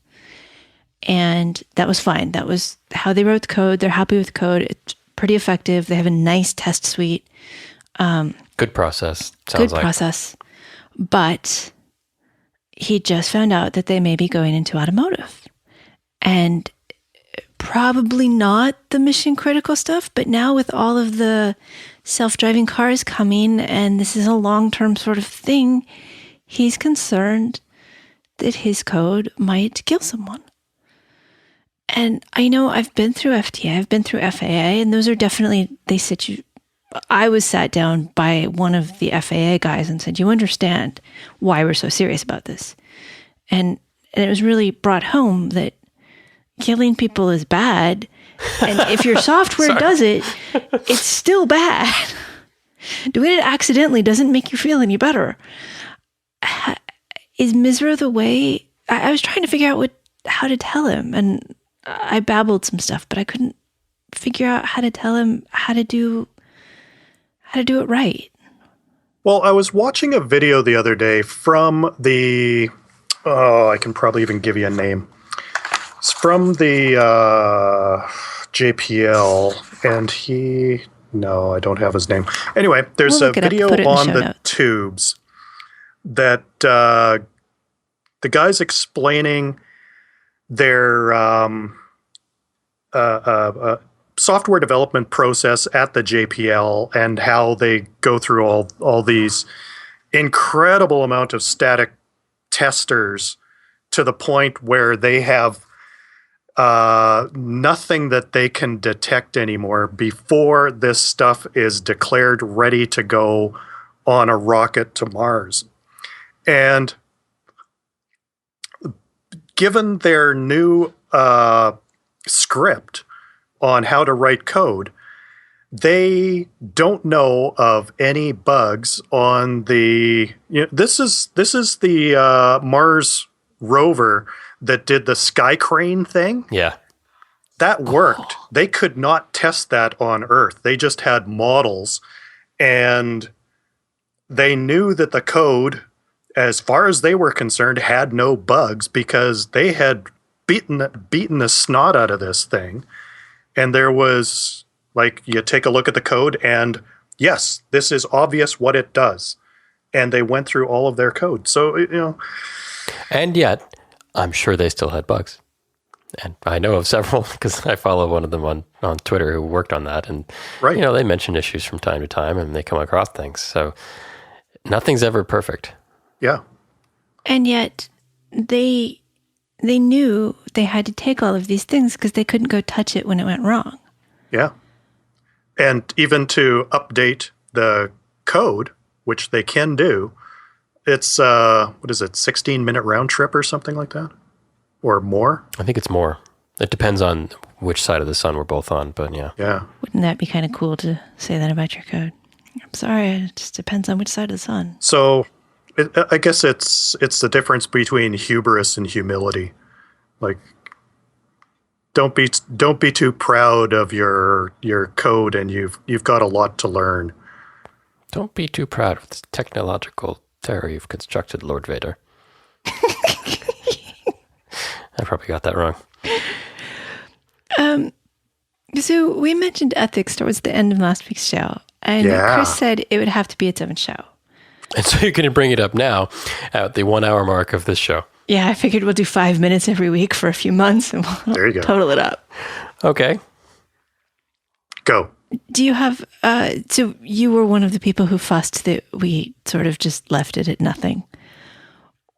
And that was fine. That was how they wrote the code. They're happy with the code. It's pretty effective. They have a nice test suite. Good process. Good process. But he just found out that they may be going into automotive. And probably not the mission critical stuff, but now with all of the self-driving cars coming, and this is a long-term sort of thing, he's concerned that his code might kill someone. And I know I've been through FTA, I've been through FAA, and those are definitely, they said I was sat down by one of the FAA guys and said, you understand why we're so serious about this. And it was really brought home that killing people is bad. And if your software does it, it's still bad. Doing it accidentally doesn't make you feel any better. Is Misra the way? I was trying to figure out how to tell him, and I babbled some stuff, but I couldn't figure out how to tell him how to do it right. Well, I was watching a video the other day from the, I can probably even give you a name. It's from the JPL, and no, I don't have his name. Anyway, there's a video on the tubes that the guy's explaining their software development process at the JPL and how they go through all these incredible amount of static testers to the point where they have nothing that they can detect anymore before this stuff is declared ready to go on a rocket to Mars. And given their new script on how to write code, they don't know of any bugs on the. This is the Mars rover that did the Sky Crane thing. Yeah, that worked. They could not test that on Earth. They just had models, and they knew that the code, as far as they were concerned, had no bugs because they had beaten the snot out of this thing. And there was, like, you take a look at the code and, yes, this is obvious what it does. And they went through all of their code. So, And yet, I'm sure they still had bugs. And I know of several because I follow one of them on Twitter who worked on that. And, right. They mention issues from time to time and they come across things. So nothing's ever perfect. Yeah. And yet they knew they had to take all of these things because they couldn't go touch it when it went wrong. Yeah. And even to update the code, which they can do, it's, 16-minute round trip or something like that? Or more? I think it's more. It depends on which side of the sun we're both on, but yeah. Yeah. Wouldn't that be kind of cool to say that about your code? I'm sorry, it just depends on which side of the sun. So I guess it's the difference between hubris and humility. Like, don't be too proud of your code, and you've got a lot to learn. Don't be too proud of the technological terror you've constructed, Lord Vader. I probably got that wrong. So we mentioned ethics towards the end of last week's show, and Chris said it would have to be its own show. And so you're going to bring it up now at the 1 hour mark of this show. Yeah, I figured we'll do 5 minutes every week for a few months and we'll there you go. Total it up. Okay. Go. Do you have, so you were one of the people who fussed that we sort of just left it at nothing.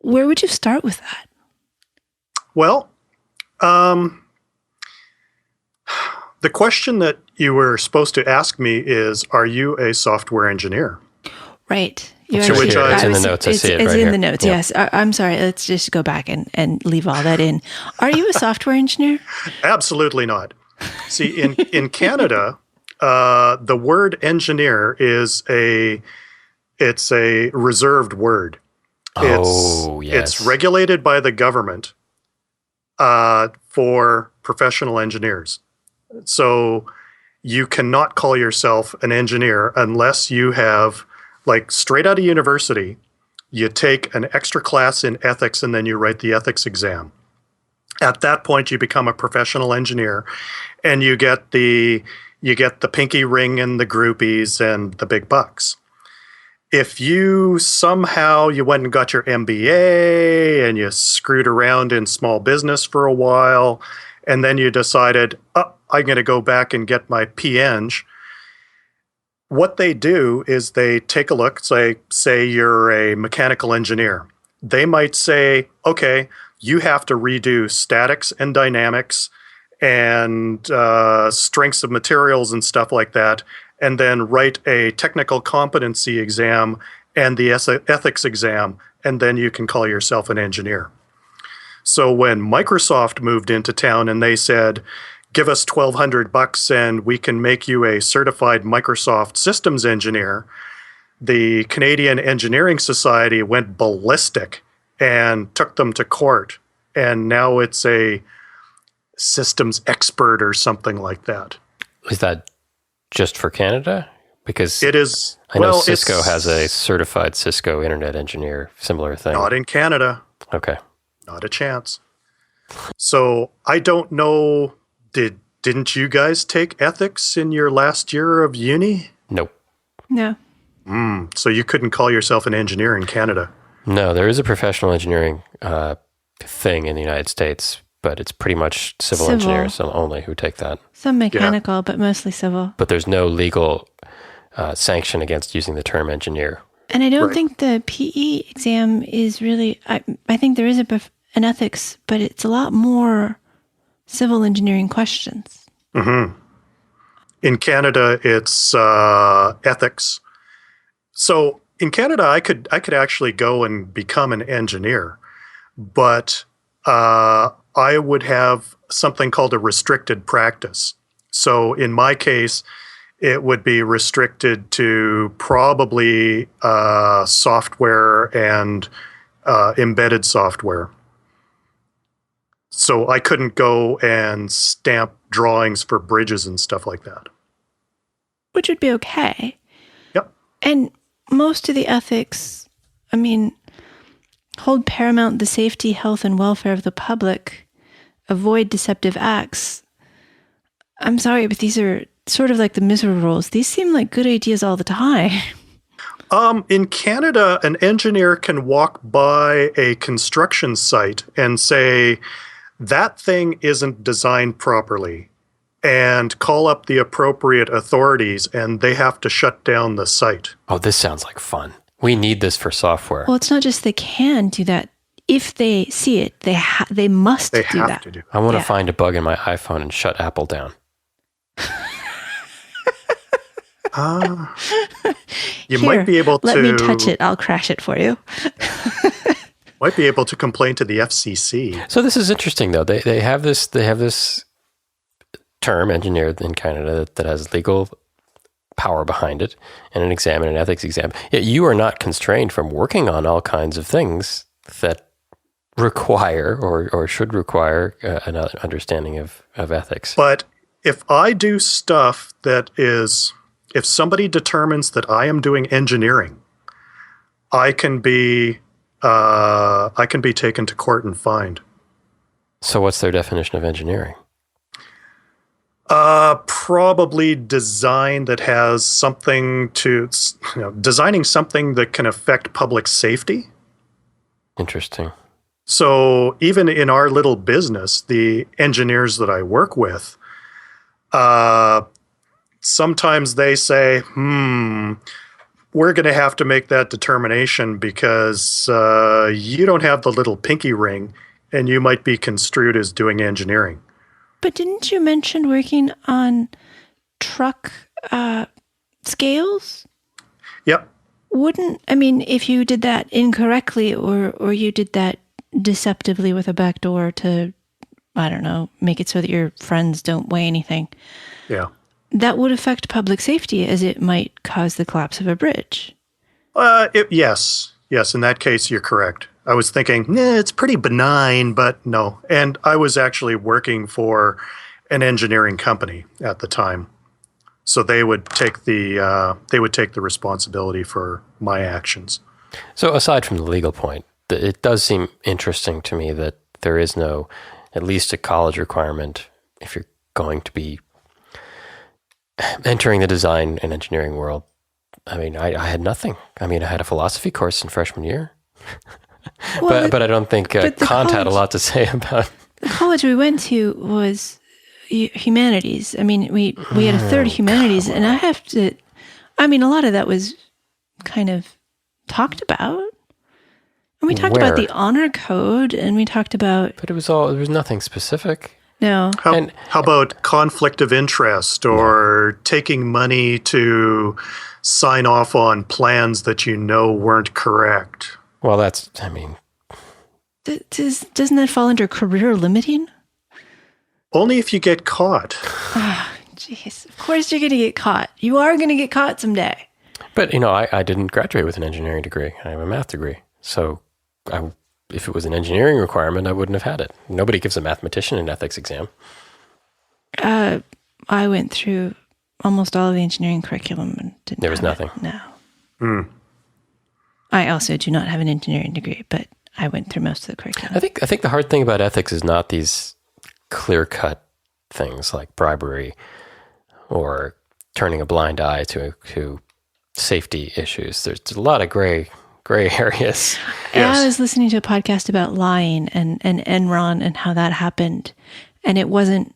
Where would you start with that? Well, the question that you were supposed to ask me is, are you a software engineer? Right. It's in the notes. I see it it's right in here. the notes, Yeah. yes. I'm sorry. Let's just go back and leave all that in. Are you a software engineer? Absolutely not. See, in Canada, the word engineer it's a reserved word. Oh, yes. It's regulated by the government for professional engineers. So you cannot call yourself an engineer unless you have, like, straight out of university, you take an extra class in ethics and then you write the ethics exam. At that point, you become a professional engineer, and you get the pinky ring and the groupies and the big bucks. If you went and got your MBA and you screwed around in small business for a while, and then you decided, I'm going to go back and get my PEng. What they do is they take a look, say you're a mechanical engineer. They might say, okay, you have to redo statics and dynamics and strengths of materials and stuff like that, and then write a technical competency exam and the ethics exam, and then you can call yourself an engineer. So when Microsoft moved into town and they said, give us $1,200 and we can make you a certified Microsoft systems engineer, the Canadian Engineering Society went ballistic and took them to court. And now it's a systems expert or something like that. Is that just for Canada? Because it is. I know Cisco has a certified Cisco Internet Engineer, similar thing. Not in Canada. Okay. Not a chance. So I don't know. Didn't you guys take ethics in your last year of uni? Nope. No. So you couldn't call yourself an engineer in Canada? No, there is a professional engineering thing in the United States, but it's pretty much civil engineers only who take that. Some mechanical, but mostly civil. But there's no legal sanction against using the term engineer. And I don't think the PE exam is really, I think there is an ethics, but it's a lot more civil engineering questions. Mm-hmm. In Canada, it's ethics. So in Canada, I could actually go and become an engineer, but I would have something called a restricted practice. So in my case, it would be restricted to probably software and embedded software. So I couldn't go and stamp drawings for bridges and stuff like that. Which would be okay. Yep. And most of the ethics, hold paramount the safety, health, and welfare of the public, avoid deceptive acts. I'm sorry, but these are sort of like the miserable rules. These seem like good ideas all the time. In Canada, an engineer can walk by a construction site and say, that thing isn't designed properly, and call up the appropriate authorities, and they have to shut down the site. Oh, this sounds like fun. We need this for software. Well, it's not just they can do that. If they see it, they must do that. They have to do. I want to find a bug in my iPhone and shut Apple down. You might be able to... Let me touch it. I'll crash it for you. Might be able to complain to the FCC. So this is interesting, though. They have this term, engineer, in Canada that has legal power behind it, and an exam and an ethics exam. Yet you are not constrained from working on all kinds of things that require or should require an understanding of ethics. But if I do stuff that is... If somebody determines that I am doing engineering, I can be taken to court and fined. So what's their definition of engineering? Probably design that has something to, designing something that can affect public safety. Interesting. So even in our little business, the engineers that I work with, sometimes they say, we're going to have to make that determination because you don't have the little pinky ring and you might be construed as doing engineering. But didn't you mention working on truck scales? Yep. If you did that incorrectly or you did that deceptively with a backdoor to, I don't know, make it so that your friends don't weigh anything. Yeah. that would affect public safety as it might cause the collapse of a bridge. Yes. In that case, you're correct. I was thinking, it's pretty benign, but no. And I was actually working for an engineering company at the time, so they would take the responsibility for my actions. So aside from the legal point, it does seem interesting to me that there is no, at least a college requirement if you're going to be entering the design and engineering world. I mean, I had nothing. I mean, I had a philosophy course in freshman year, but I don't think Kant had a lot to say about. The college we went to was humanities. I mean, we had a third humanities, and a lot of that was kind of talked about. And we talked about the honor code, and we talked about... But there was nothing specific. No. How about conflict of interest or taking money to sign off on plans that you know weren't correct? Well, doesn't that fall under career limiting? Only if you get caught. Oh, jeez. Of course you're going to get caught. You are going to get caught someday. But, I didn't graduate with an engineering degree. I have a math degree. So if it was an engineering requirement, I wouldn't have had it. Nobody gives a mathematician an ethics exam. I went through almost all of the engineering curriculum and didn't. There was nothing. No. I also do not have an engineering degree, but I went through most of the curriculum. I think the hard thing about ethics is not these clear-cut things like bribery or turning a blind eye to safety issues. There's a lot of gray areas. Yes. I was listening to a podcast about lying and Enron and how that happened, and it wasn't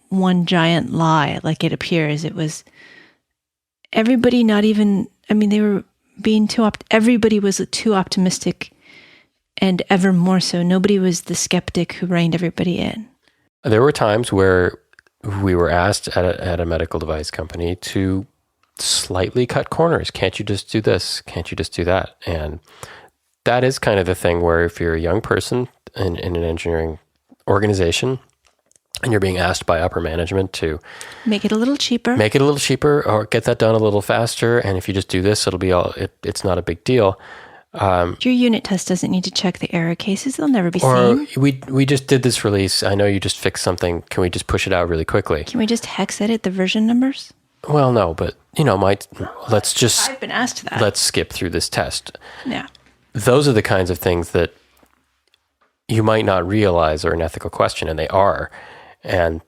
one giant lie like it appears. It was everybody. They were being everybody was too optimistic, and ever more so. Nobody was the skeptic who reined everybody in. There were times where we were asked at a medical device company to slightly cut corners. Can't you just do this? Can't you just do that? And that is kind of the thing where if you're a young person in an engineering organization and you're being asked by upper management to make it a little cheaper or get that done a little faster. And if you just do this, it's not a big deal. Your unit test doesn't need to check the error cases. They'll never be seen. We just did this release. I know you just fixed something. Can we just push it out really quickly? Can we just hex edit the version numbers? Well, no, but let's just... I've been asked that. Let's skip through this test. Yeah. Those are the kinds of things that you might not realize are an ethical question, and they are. And,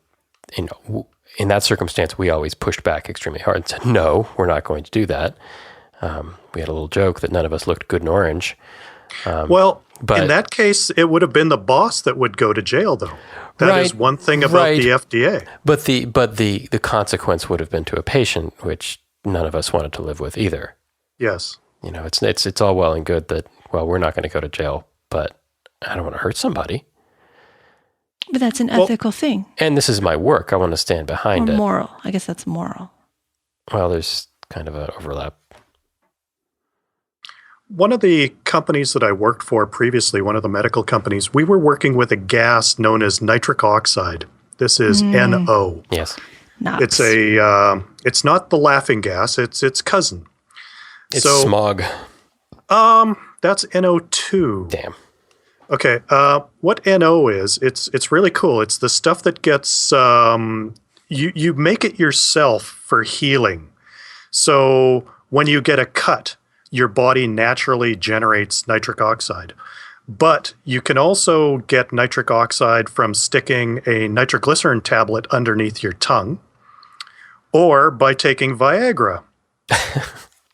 in that circumstance, we always pushed back extremely hard and said, no, we're not going to do that. We had a little joke that none of us looked good in orange. In that case, it would have been the boss that would go to jail, though. That is one thing about the FDA. But the consequence would have been to a patient, which none of us wanted to live with either. Yes. It's all well and good that, we're not going to go to jail, but I don't want to hurt somebody. But that's an ethical thing. And this is my work. I want to stand behind it. Moral. I guess that's moral. Well, there's kind of an overlap. One of the companies that I worked for previously, one of the medical companies, we were working with a gas known as nitric oxide. This is NO. Yes. Nox. It's not the laughing gas, it's its cousin. It's smog. That's NO2. Damn. Okay, what NO is, it's really cool. It's the stuff that gets, you make it yourself for healing. So when you get a cut, your body naturally generates nitric oxide. But you can also get nitric oxide from sticking a nitroglycerin tablet underneath your tongue or by taking Viagra.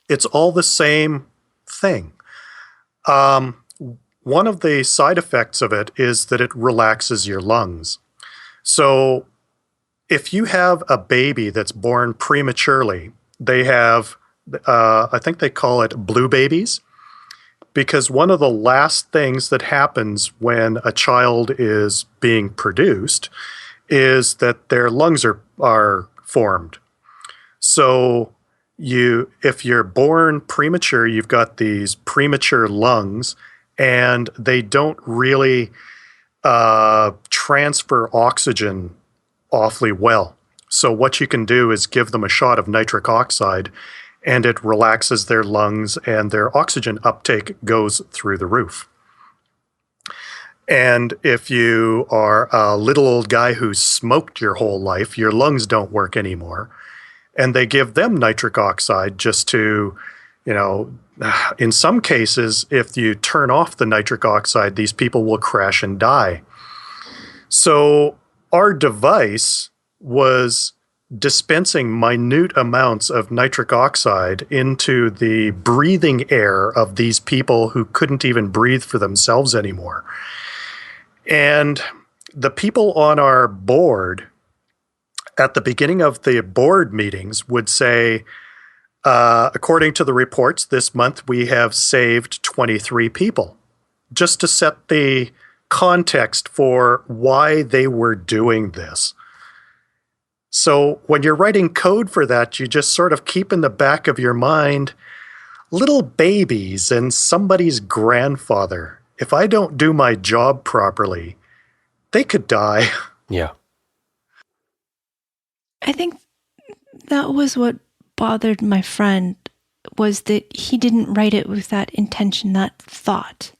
It's all the same thing. One of the side effects of it is that it relaxes your lungs. So if you have a baby that's born prematurely, they have, I think they call it blue babies, because one of the last things that happens when a child is being produced is that their lungs are formed. So if you're born premature, you've got these premature lungs, and they don't really transfer oxygen awfully well. So what you can do is give them a shot of nitric oxide, and it relaxes their lungs, and their oxygen uptake goes through the roof. And if you are a little old guy who smoked your whole life, your lungs don't work anymore. And they give them nitric oxide just to, in some cases, if you turn off the nitric oxide, these people will crash and die. So our device was dispensing minute amounts of nitric oxide into the breathing air of these people who couldn't even breathe for themselves anymore. And the people on our board at the beginning of the board meetings would say, according to the reports, this month we have saved 23 people, just to set the context for why they were doing this. So when you're writing code for that, you just sort of keep in the back of your mind, little babies and somebody's grandfather. If I don't do my job properly, they could die. Yeah. I think that was what bothered my friend, was that he didn't write it with that intention, that thought.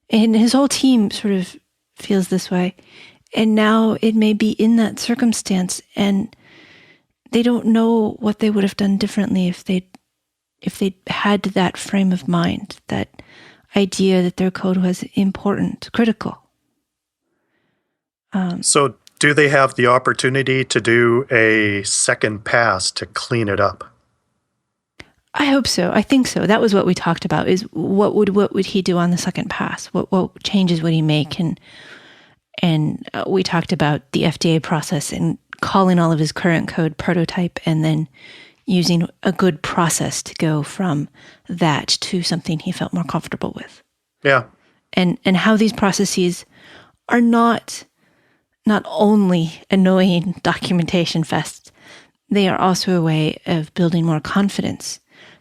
And his whole team sort of feels this way. And now it may be in that circumstance, and they don't know what they would have done differently if they had that frame of mind, that idea that their code was important, critical. So do they have the opportunity to do a second pass to clean it up? I hope so. I think so. That was what we talked about, is what would he do on the second pass? What changes would he make? And we talked about the FDA process and calling all of his current code prototype, and then using a good process to go from that to something he felt more comfortable with. Yeah. And how these processes are not only annoying documentation fests, they are also a way of building more confidence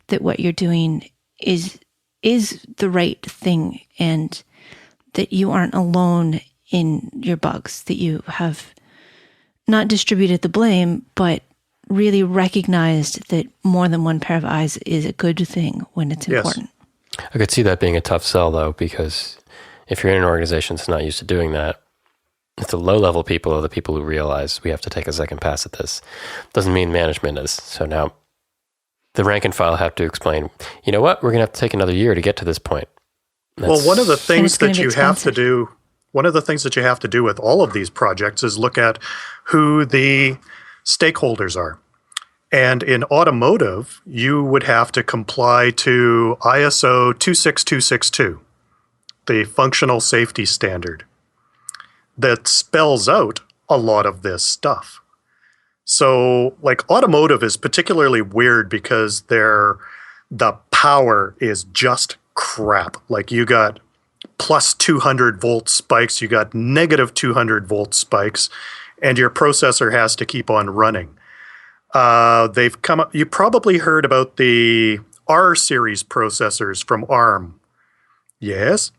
that what you're doing is the right thing, and that you aren't alone in your bugs, that you have not distributed the blame, but really recognized that more than one pair of eyes is a good thing when it's important. I could see that being a tough sell, though, because if you're in an organization that's not used to doing that, if the low-level people are the people who realize we have to take a second pass at this, doesn't mean management is. So now the rank and file have to explain, you know what, we're going to have to take another year to get to this point. Well, one of the things that you have to do, with all of these projects is look at who the stakeholders are. And in automotive, you would have to comply to ISO 26262, the functional safety standard, that spells out a lot of this stuff. So, like, automotive is particularly weird because the power is just crap. Like, you got plus 200 volt spikes, you got negative 200 volt spikes, and your processor has to keep on running. They've come up, you probably heard about the R series processors from ARM. Yes?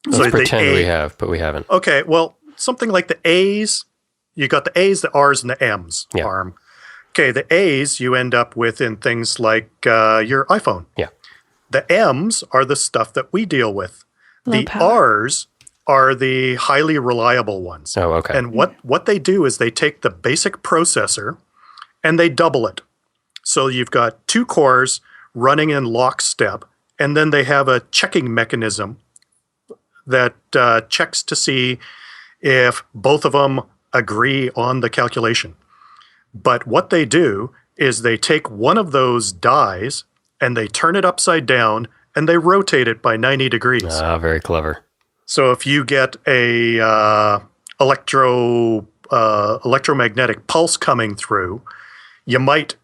Let's pretend we have, but we haven't. Okay, well, something like the A's, you got the A's, the R's, and the M's, yeah. ARM. Okay, the A's you end up with in things like your iPhone. Yeah. The M's are the stuff that we deal with. Low the power. R's are the highly reliable ones. Oh, okay. And what they do is they take the basic processor and they double it. So you've got two cores running in lockstep, and then they have a checking mechanism that checks to see if both of them agree on the calculation. But what they do is they take one of those dies and they turn it upside down and they rotate it by 90 degrees. Ah, very clever. So if you get a electromagnetic pulse coming through, you might,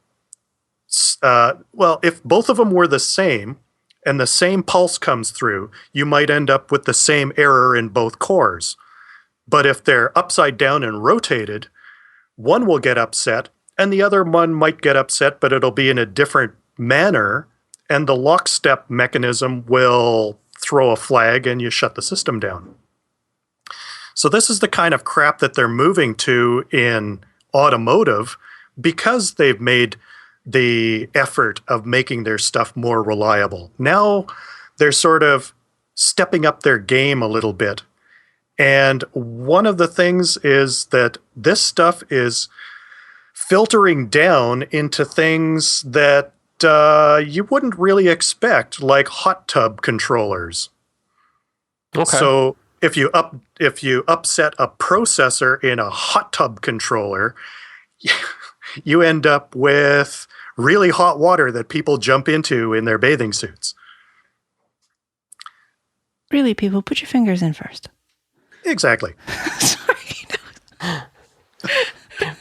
if both of them were the same and the same pulse comes through, you might end up with the same error in both cores. But if they're upside down and rotated, one will get upset and the other one might get upset, but it'll be in a different manner, and the lockstep mechanism will throw a flag and you shut the system down. So this is the kind of crap that they're moving to in automotive, because they've made the effort of making their stuff more reliable. Now they're sort of stepping up their game a little bit. And one of the things is that this stuff is filtering down into things that you wouldn't really expect, like hot tub controllers. Okay. So if you upset a processor in a hot tub controller, you end up with really hot water that people jump into in their bathing suits. Really, people, put your fingers in first. Exactly. Sorry.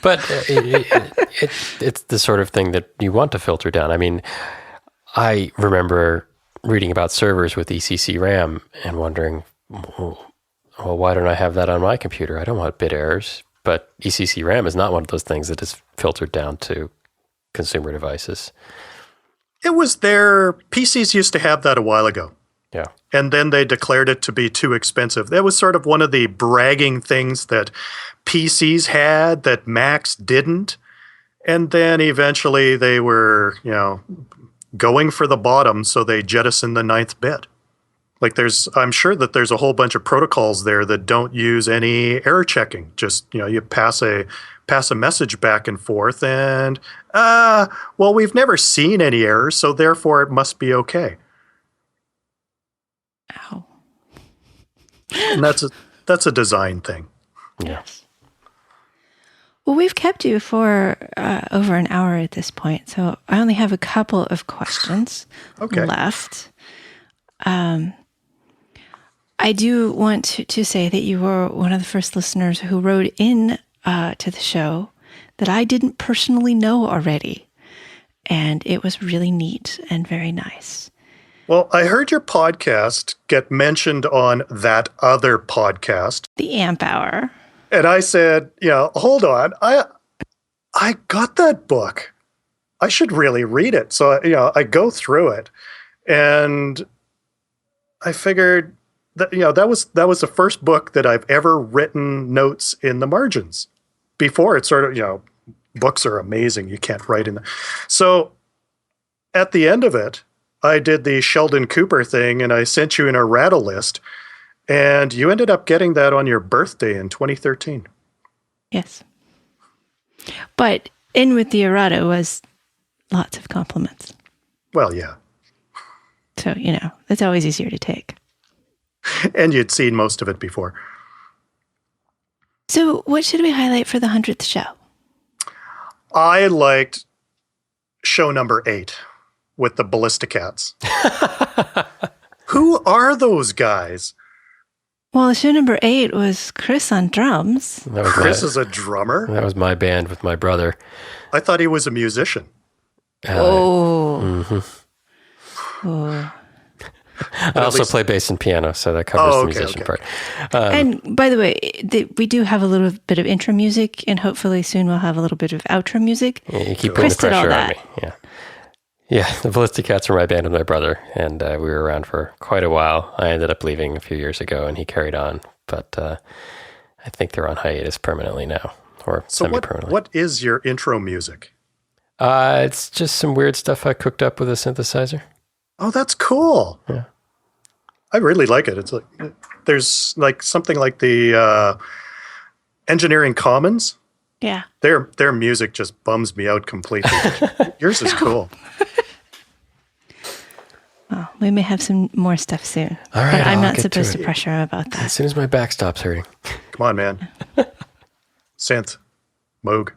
But it's the sort of thing that you want to filter down. I mean, I remember reading about servers with ECC RAM and wondering, well, why don't I have that on my computer? I don't want bit errors. But ECC RAM is not one of those things that is filtered down to consumer devices. It was there. PCs used to have that a while ago. Yeah. And then they declared it to be too expensive. That was sort of one of the bragging things that PCs had that Macs didn't. And then eventually they were, going for the bottom, so they jettisoned the 9th bit. Like I'm sure that there's a whole bunch of protocols there that don't use any error checking. Just, you pass a message back and forth and, well, we've never seen any errors, so therefore it must be okay. Ow. And that's a design thing. Yes. Well, we've kept you for over an hour at this point, so I only have a couple of questions left. I do want to say that you were one of the first listeners who wrote in to the show that I didn't personally know already, and it was really neat and very nice. Well, I heard your podcast get mentioned on that other podcast. The Amp Hour. And I said, hold on. I got that book. I should really read it. So, I go through it and I figured that, that was the first book that I've ever written notes in the margins. Before it sort of, books are amazing. You can't write in them. So at the end of it, I did the Sheldon Cooper thing and I sent you in a rattle list. And you ended up getting that on your birthday in 2013. Yes. But in with the errata was lots of compliments. Well, yeah. So, it's always easier to take. And you'd seen most of it before. So what should we highlight for the 100th show? I liked show number 8 with the Ballisticats. Who are those guys? Well, show number 8 was Chris on drums. Chris is a drummer? That was my band with my brother. I thought he was a musician. Oh. I also play bass and piano, so that covers the musician part. And by the way, we do have a little bit of intro music, and hopefully soon we'll have a little bit of outro music. Yeah, you keep putting the pressure on me. Yeah, the Ballisticats were my band with my brother, and we were around for quite a while. I ended up leaving a few years ago, and he carried on. But I think they're on hiatus permanently now, or semi-permanently. What is your intro music? It's just some weird stuff I cooked up with a synthesizer. Oh, that's cool. Yeah. I really like it. It's like there's like something like the Engineering Commons. Yeah. Their music just bums me out completely. Yours is cool. Well, we may have some more stuff soon. All right, but I'm I'll not get supposed to to it. pressure him about that. As soon as my back stops hurting. Come on, man. Synth. Moog.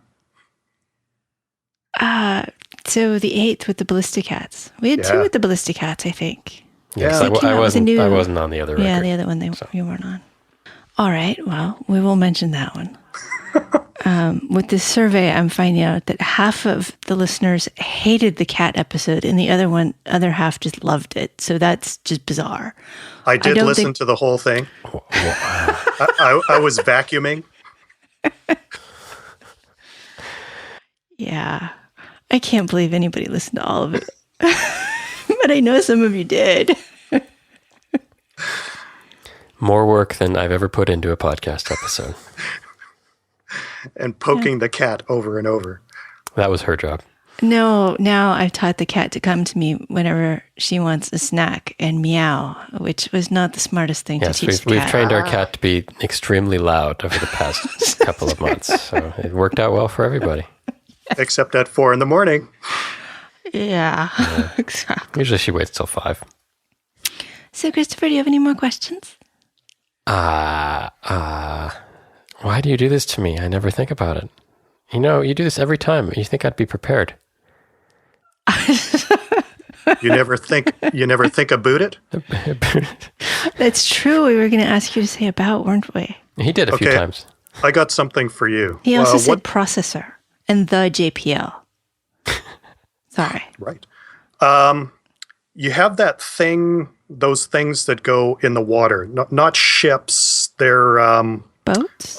So the 8th with the Ballisticats. We had 2 with the Ballisticats, I think. Yes, Yeah. I wasn't on the other record. Yeah, the other one you weren't on. All right, well, we will mention that one. With this survey, I'm finding out that half of the listeners hated the cat episode and the other half just loved it. So that's just bizarre. I did listen to the whole thing. I was vacuuming. Yeah. I can't believe anybody listened to all of it. But I know some of you did. More work than I've ever put into a podcast episode. and poking the cat over and over. That was her job. No, now I've taught the cat to come to me whenever she wants a snack and meow, which was not the smartest thing Yes, to teach the we've cat. trained our cat to be extremely loud over the past couple of months. So it worked out well for everybody. Except at 4 in the morning. Yeah, exactly. Usually she waits till 5. So, Christopher, do you have any more questions? Why do you do this to me? I never think about it. You know, you do this every time. You think I'd be prepared. You never think about it? That's true. We were going to ask you to say about, weren't we? He did a few times. I got something for you. He also said processor and the JPL. Sorry. Right. You have that thing, those things that go in the water, not ships. They're boats.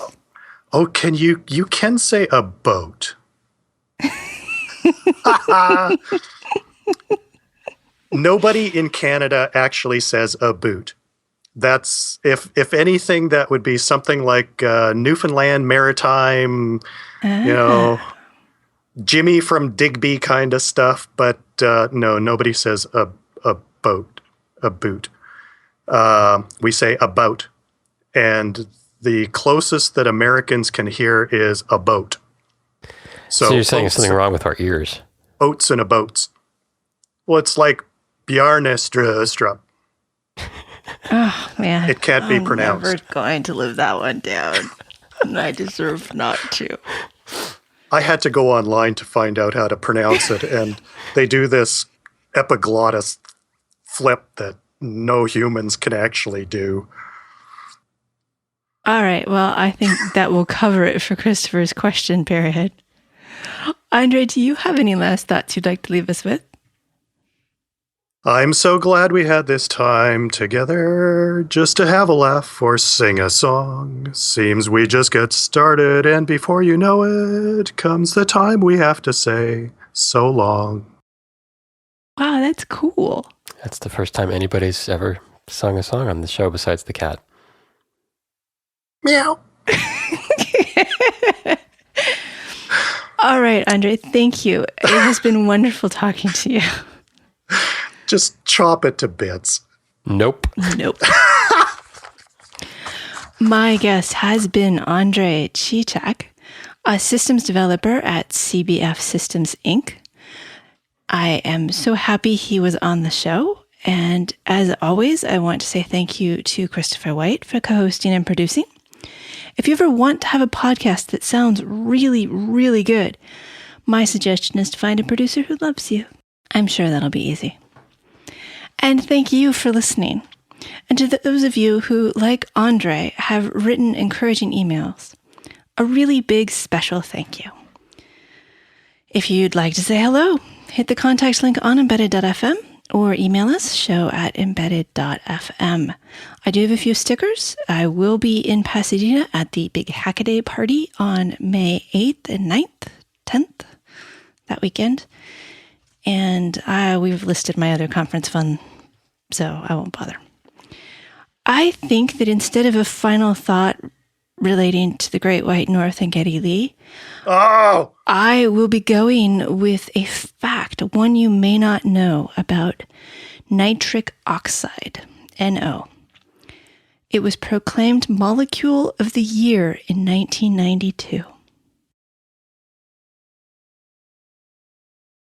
Oh, you can say a boat. Nobody in Canada actually says a boot. That's if anything, that would be something like Newfoundland Maritime, Jimmy from Digby kind of stuff. But no, nobody says a boat, a boot. We say about, and the closest that Americans can hear is a boat. So you're saying there's something wrong with our ears? Oats and a boats. Well, it's like Bjarnestrup. Oh, man. It can't be pronounced. I'm never going to live that one down. And I deserve not to. I had to go online to find out how to pronounce it, and they do this epiglottis flip that no humans can actually do. All right. Well, I think that will cover it for Christopher's question period. Andre, do you have any last thoughts you'd like to leave us with? I'm so glad we had this time together just to have a laugh or sing a song. Seems we just get started, and before you know it, comes the time we have to say so long. Wow, that's cool. That's the first time anybody's ever sung a song on the show besides the cat. Meow. All right, Andre, thank you. It has been wonderful talking to you. Just chop it to bits. Nope. My guest has been Andre Chichak, a systems developer at CBF Systems, Inc. I am so happy he was on the show. And as always, I want to say thank you to Christopher White for co-hosting and producing. If you ever want to have a podcast that sounds really, really good, my suggestion is to find a producer who loves you. I'm sure that'll be easy. And thank you for listening. And to those of you who, like Andre, have written encouraging emails, a really big special thank you. If you'd like to say hello, hit the contact link on embedded.fm or email us, show@embedded.fm. I do have a few stickers. I will be in Pasadena at the Big Hackaday party on May 8th and 9th, 10th, that weekend. And we've listed my other conference fund, so I won't bother. I think that instead of a final thought relating to the Great White North and Geddy Lee, I will be going with a fact, one you may not know about nitric oxide, NO. It was proclaimed Molecule of the Year in 1992.